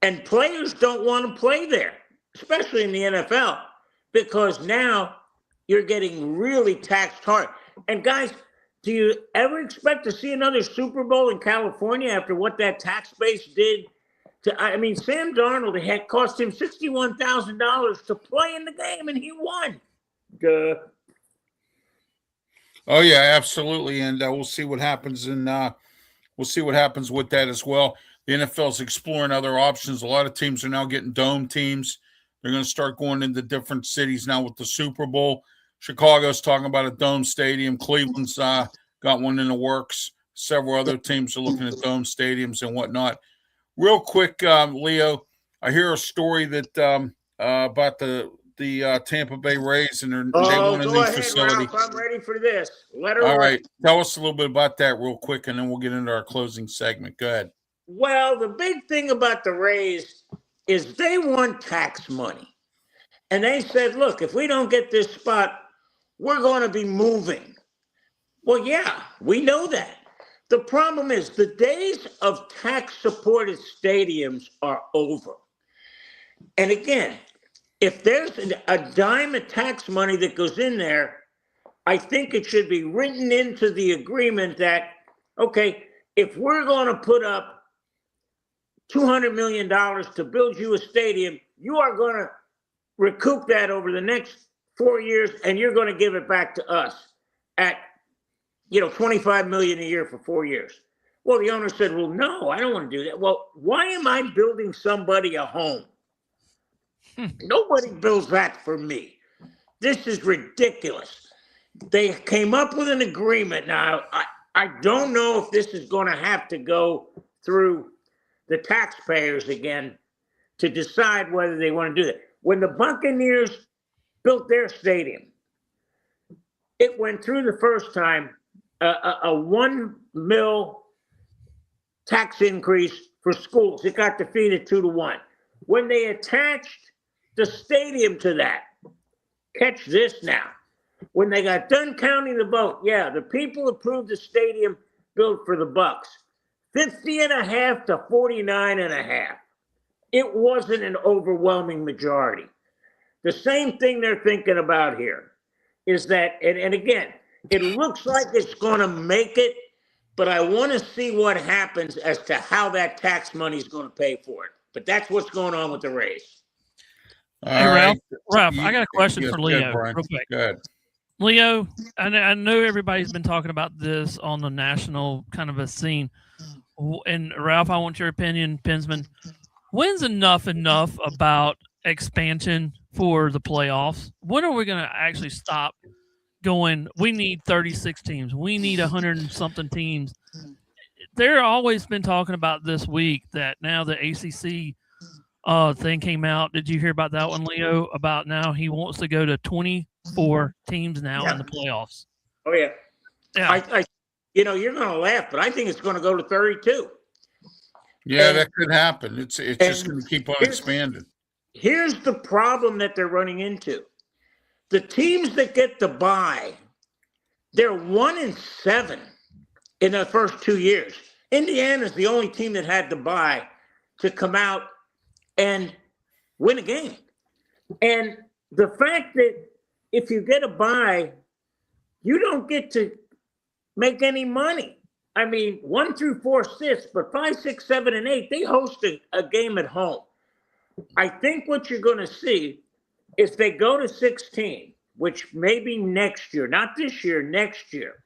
And players don't want to play there, especially in the NFL, because now you're getting really taxed hard. And guys, do you ever expect to see another Super Bowl in California after what that tax base did? Sam Darnold, it had cost him $61,000 to play in the game, and he won. Duh. Oh yeah, absolutely, and we'll see what happens, and we'll see what happens with that as well. The NFL's exploring other options. A lot of teams are now getting dome teams. They're going to start going into different cities now with the Super Bowl. Chicago's talking about a dome stadium. Cleveland's got one in the works. Several other teams are looking at dome stadiums and whatnot. Real quick, Leo, I hear a story that about the Tampa Bay Rays and they want a new facility. Ralph, I'm ready for this. All right. Tell us a little bit about that real quick, and then we'll get into our closing segment. Go ahead. Well, the big thing about the Rays is they want tax money. And they said, look, if we don't get this spot, we're going to be moving. Well, yeah, we know that. The problem is the days of tax-supported stadiums are over. And again, if there's a dime of tax money that goes in there, I think it should be written into the agreement that, okay, if we're going to put up $200 million to build you a stadium. You are going to recoup that over the next 4 years, and you're going to give it back to us at, $25 million a year for 4 years. Well, the owner said, well, no, I don't want to do that. Well, why am I building somebody a home? Nobody builds that for me. This is ridiculous. They came up with an agreement. Now, I don't know if this is going to have to go through the taxpayers again to decide whether they want to do that. When the Buccaneers built their stadium, it went through the first time a $1 million tax increase for schools. It got defeated 2-1. When they attached the stadium to that, catch this now, when they got done counting the vote, the people approved the stadium built for the Bucks, 50.5 to 49.5. It wasn't an overwhelming majority. The same thing they're thinking about here is that, and again, it looks like it's going to make it, but I want to see what happens as to how that tax money is going to pay for it. But that's what's going on with the Rays. Hey, Ralph, I got a question for Leo. Real quick. Go ahead. Leo, I know everybody's been talking about this on the national kind of a scene. And Ralph, I want your opinion, Pinsman. When's enough about expansion for the playoffs? When are we going to actually stop going, we need 36 teams. We need 100 and something teams. They're always been talking about this week that now the ACC thing came out. Did you hear about that one, Leo? About now he wants to go to 24 teams now in the playoffs. Oh, yeah. Yeah. You're going to laugh, but I think it's going to go to 32. Yeah, that could happen. It's just going to keep on expanding. Here's the problem that they're running into. The teams that get the bye, they're 1-7 in the first 2 years. Indiana's the only team that had the bye to come out and win a game. And the fact that if you get a bye, you don't get to make any money. I mean, 1 through 4 sits, but 5, 6, 7, and 8, they host a game at home. I think what you're going to see is they go to 16, which may be next year, not this year, next year.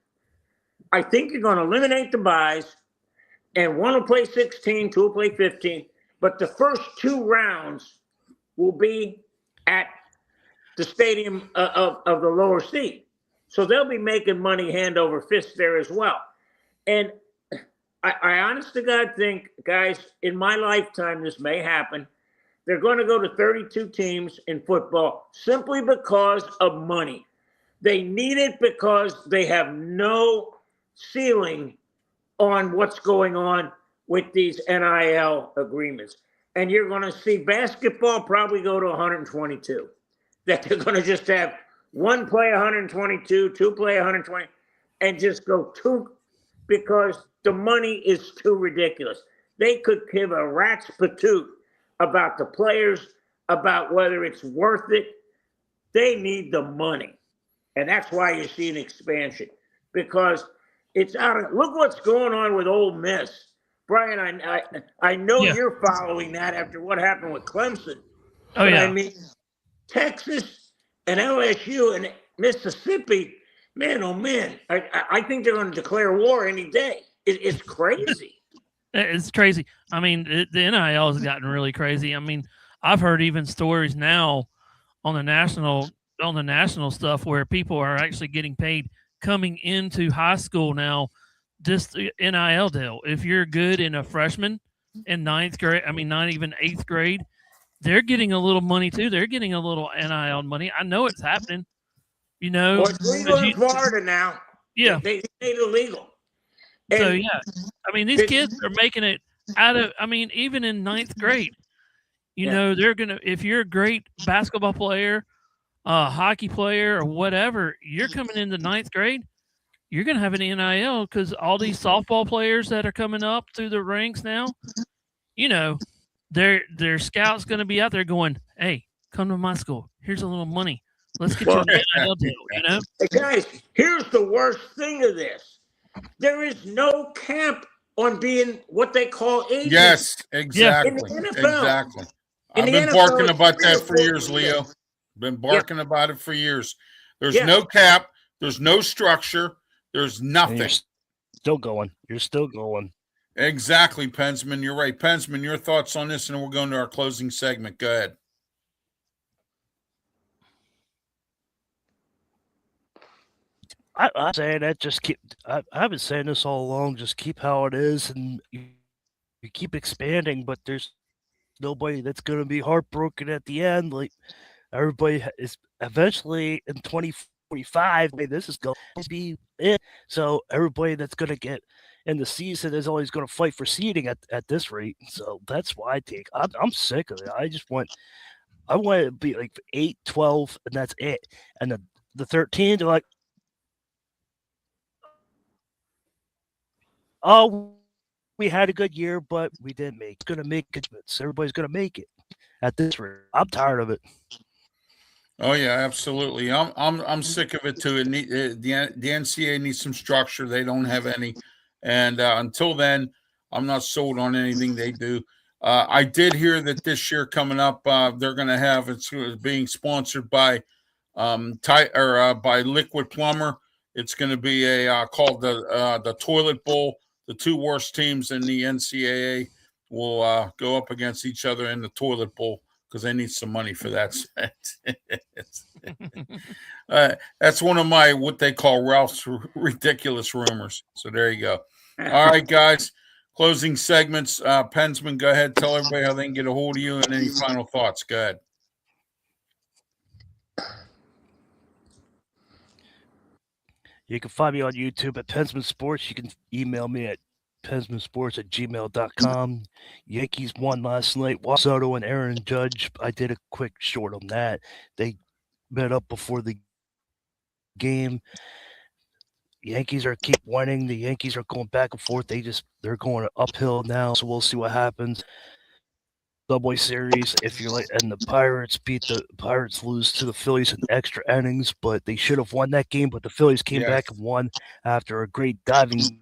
I think you're going to eliminate the byes, and one will play 16, two will play 15, but the first 2 rounds will be at the stadium of the lower seed. So they'll be making money hand over fist there as well. And I honest to God think, guys, in my lifetime, this may happen. They're going to go to 32 teams in football simply because of money. They need it because they have no ceiling on what's going on with these NIL agreements. And you're going to see basketball probably go to 122. That they're going to just have one play 122, two play 120, and just go 2 because the money is too ridiculous. They could give a rat's patoot about the players, about whether it's worth it. They need the money. And that's why you see an expansion, because it's out of, look what's going on with Ole Miss. Brian, I know you're following that after what happened with Clemson. Oh, yeah. I mean, Texas and LSU and Mississippi, man, oh man, I think they're going to declare war any day. It's crazy. It's crazy. I mean, the NIL has gotten really crazy. I mean, I've heard even stories now on the national stuff where people are actually getting paid coming into high school now, just the NIL deal. If you're good in a freshman in 9th grade, I mean, not even 8th grade, they're getting a little money too. They're getting a little NIL money. I know it's happening. You know, well, it's legal in Florida now. Yeah, they made it illegal. So yeah, I mean, these kids are making it out of. I mean, even in 9th grade, you know, they're gonna. If you're a great basketball player, hockey player, or whatever, you're coming into 9th grade, you're gonna have an NIL because all these softball players that are coming up through the ranks now, you know, their scouts gonna be out there going, "Hey, come to my school. Here's a little money. Let's get you an NIL deal." You know, hey guys, here's the worst thing of this. There is no camp on being what they call agents. Yes, exactly. In the NFL. Exactly. In I've the been NFL, barking it's about 3 or that for 4%. years, Leo. Been barking about it for years. There's Yeah. no cap. There's no structure. There's And nothing. you're still going. You're still going. Exactly, Pensman. You're right. Pensman, your thoughts on this, and then we're going to our closing segment. Go ahead. I'm saying that just keep. I've been saying this all along. Just keep how it is, and you keep expanding. But there's nobody that's going to be heartbroken at the end. Like everybody is eventually in 2045. This is going to be it. So everybody that's going to get in the season is always going to fight for seeding at this rate. So that's why I think I'm sick of it. I want it to be like 8, 12, and that's it. And the 13, they're like, oh, we had a good year, but we didn't make it. Going to make it. Everybody's going to make it at this rate. I'm tired of it. Oh yeah, absolutely. I'm sick of it too. The NCAA needs some structure. They don't have any, and until then, I'm not sold on anything they do. I did hear that this year coming up, they're going to have it's being sponsored by by Liquid Plumber. It's going to be a called the Toilet Bowl. The 2 worst teams in the NCAA will go up against each other in the Toilet Bowl because they need some money for that. That's one of my what they call Ralph's ridiculous rumors. So there you go. All right, guys. Closing segments. Pensman, go ahead. Tell everybody how they can get a hold of you and any final thoughts. Go ahead. You can find me on YouTube at Pensman Sports. You can email me at pensmansports@gmail.com. Yankees won last night. Soto and Aaron Judge. I did a quick short on that. They met up before the game. Yankees are keep winning. The Yankees are going back and forth. They're going uphill now. So we'll see what happens. Subway Series. If you're and the Pirates lose to the Phillies in extra innings, but they should have won that game. But the Phillies came back and won after a great diving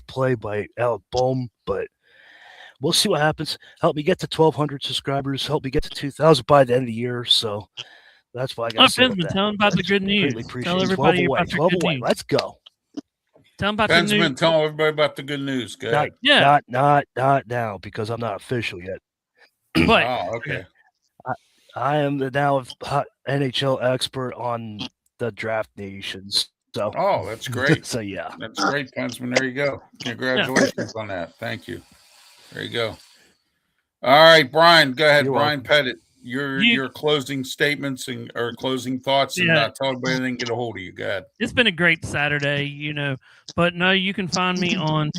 play by Alec Bohm. But we'll see what happens. Help me get to 1,200 subscribers. Help me get to 2,000 by the end of the year. So that's why I got to say that. Tell them about the good news. Tell everybody about the good news. Let's go. Tell them about the news. Tell everybody about the good news. Go ahead. Not now because I'm not official yet. But okay. I am the now NHL expert on the Draft Nations. So that's great. So yeah, that's great, Pensman. There you go. Congratulations on that. Thank you. There you go. All right, Brian. Go ahead, Brian Pettit. Your closing statements or closing thoughts, and tell everybody they can get a hold of you. Go ahead. It's been a great Saturday, but no, you can find me on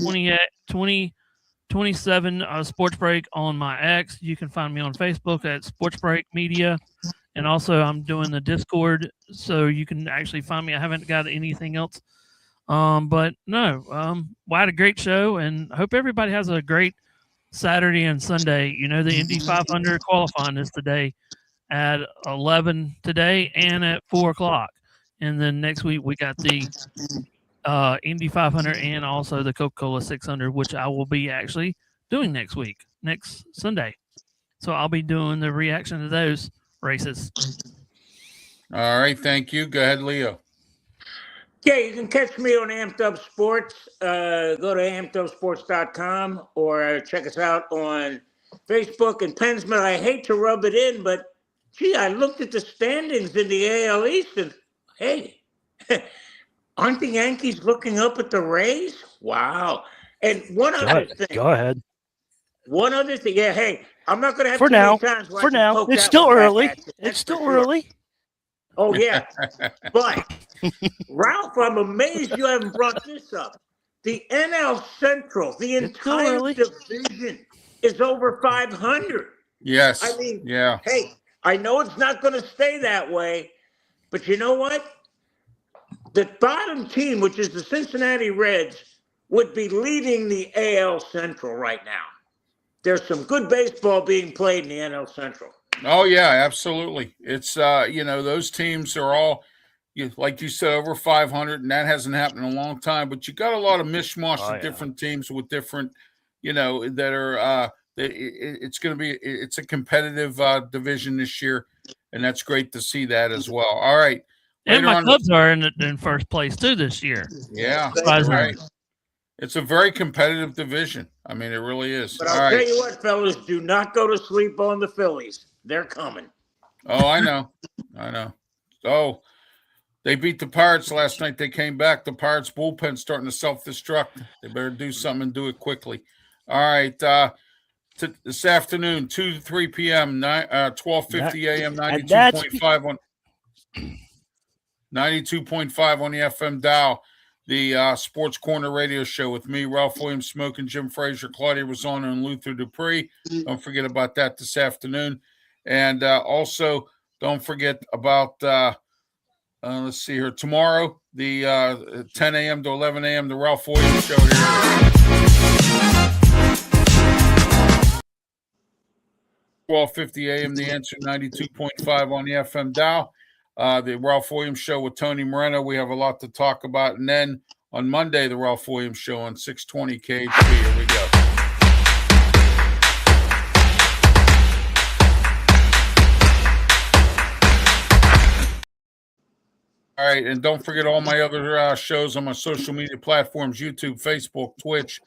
27 Sports Break on my X. You can find me on Facebook at Sports Break Media, and also I'm doing the Discord, so you can actually find me. I haven't got anything else, but no, I had a great show, and I hope everybody has a great Saturday and Sunday. The Indy 500 qualifying is today at 11 today and at 4 o'clock, and then next week we got the Indy 500 and also the Coca-Cola 600, which I will be actually doing next Sunday. So I'll be doing the reaction to those races. All right. Thank you. Go ahead, Leo. Yeah, you can catch me on Amped Up Sports. Go to ampedupsports.com or check us out on Facebook. And Pensman, I hate to rub it in, but gee, I looked at the standings in the AL East and hey, aren't the Yankees looking up at the Rays? Wow. And one other thing. Go ahead. One other thing. Yeah, hey, I'm not going to have for too many now. times where For now, it's still early. It's still early. Oh, yeah. But, Ralph, I'm amazed you haven't brought this up. The NL Central, the entire division is over 500. Yes. I mean, yeah. Hey, I know it's not going to stay that way, but you know what? The bottom team, which is the Cincinnati Reds, would be leading the AL Central right now. There's some good baseball being played in the NL Central. Oh, yeah, absolutely. It's, those teams are all like you said, over 500, and that hasn't happened in a long time. But you got a lot of mishmash Oh, of yeah. different teams with different, that are. It's going to be. It's a competitive division this year, and that's great to see that as well. All right, And later my on- Cubs are in first place too this year. yeah, Surprising. right. It's a very competitive division. I mean, it really is. But All I'll right. tell you what, fellas, do not go to sleep on the Phillies. They're coming. Oh, I know. Oh, they beat the Pirates last night. They came back. The Pirates bullpen starting to self-destruct. They better do something and do it quickly. All right. This afternoon, 2 to 3 p.m., 12:50 a.m., 92.5 on 92.5 on the FM dial. The Sports Corner Radio Show with me, Ralph Williams, Smoking, Jim Frazier, Claudia Rosano, and Luther Dupree. Don't forget about that this afternoon. And also, don't forget about, let's see here, tomorrow, the 10 a.m. to 11 a.m., the Ralph Williams Show here. 12:50 a.m. The Answer 92.5 on the FM dial. The Ralph Williams Show with Tony Moreno. We have a lot to talk about. And then on Monday, the Ralph Williams Show on 620 KHP. Here we go. All right. And don't forget all my other shows on my social media platforms, YouTube, Facebook, Twitch,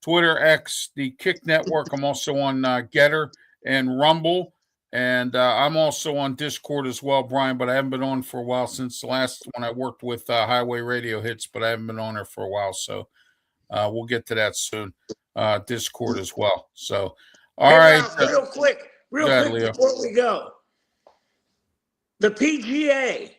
Twitter, X, the Kick Network. I'm also on Getter and Rumble. And I'm also on Discord as well, Brian, but I haven't been on for a while since the last one I worked with Highway Radio Hits, but I haven't been on there for a while. So we'll get to that soon. Discord as well. So, all right. Ralph, real quick Leo. before we go. The PGA,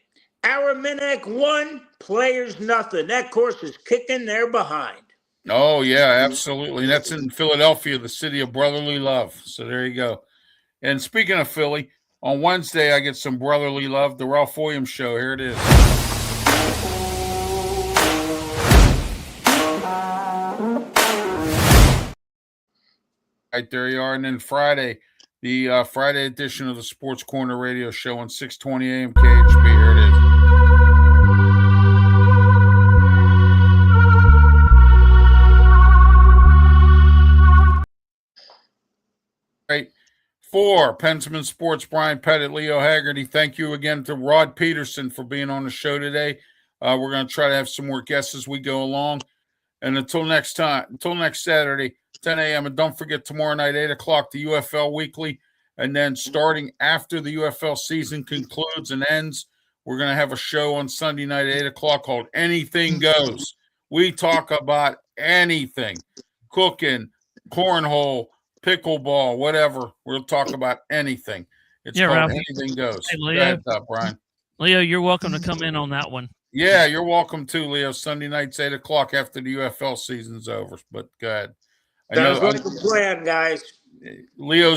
Aramineck 1, Players nothing. That course is kicking their behind. Oh, yeah, absolutely. That's in Philadelphia, the city of brotherly love. So there you go. And speaking of Philly, on Wednesday, I get some brotherly love, the Ralph Williams Show. Here it is. Right, there you are. And then Friday, the Friday edition of the Sports Corner Radio Show on 620 a.m. KHP. Here it is. Right. For Pensman Sports, Brian Pettit, Leo Haggerty, thank you again to Rod Peterson for being on the show today. We're going to try to have some more guests as we go along. And until next Saturday, 10 a.m. And don't forget tomorrow night, 8 o'clock, the UFL Weekly. And then starting after the UFL season concludes and ends, we're going to have a show on Sunday night at 8 o'clock called Anything Goes. We talk about anything, cooking, cornhole, pickleball, whatever. We'll talk about anything. It's called Ralph. Anything Goes. Hey, Go Leo. ahead, Brian. Leo, you're welcome to come in on that one. Yeah, you're welcome too, Leo. Sunday nights, 8 o'clock after the UFL season's over. But go ahead. Sounds like a plan, guys. Leo,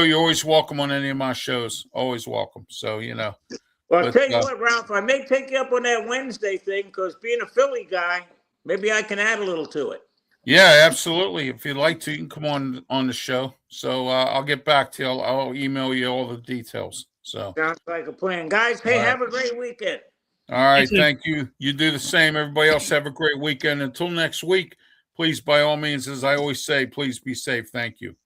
you're always welcome on any of my shows. Always welcome. So, Well, I'll But, tell you what, Ralph, I may take you up on that Wednesday thing because being a Philly guy, maybe I can add a little to it. yeah, absolutely. If you'd like to, you can come on the show. So I'll get back to you. I'll email you all the details. So, Sounds like a plan. Guys, hey, All right. have a great weekend. all right. too. Thank you. You do the same. Everybody else have a great weekend. Until next week, please, by all means, as I always say, please be safe. Thank you.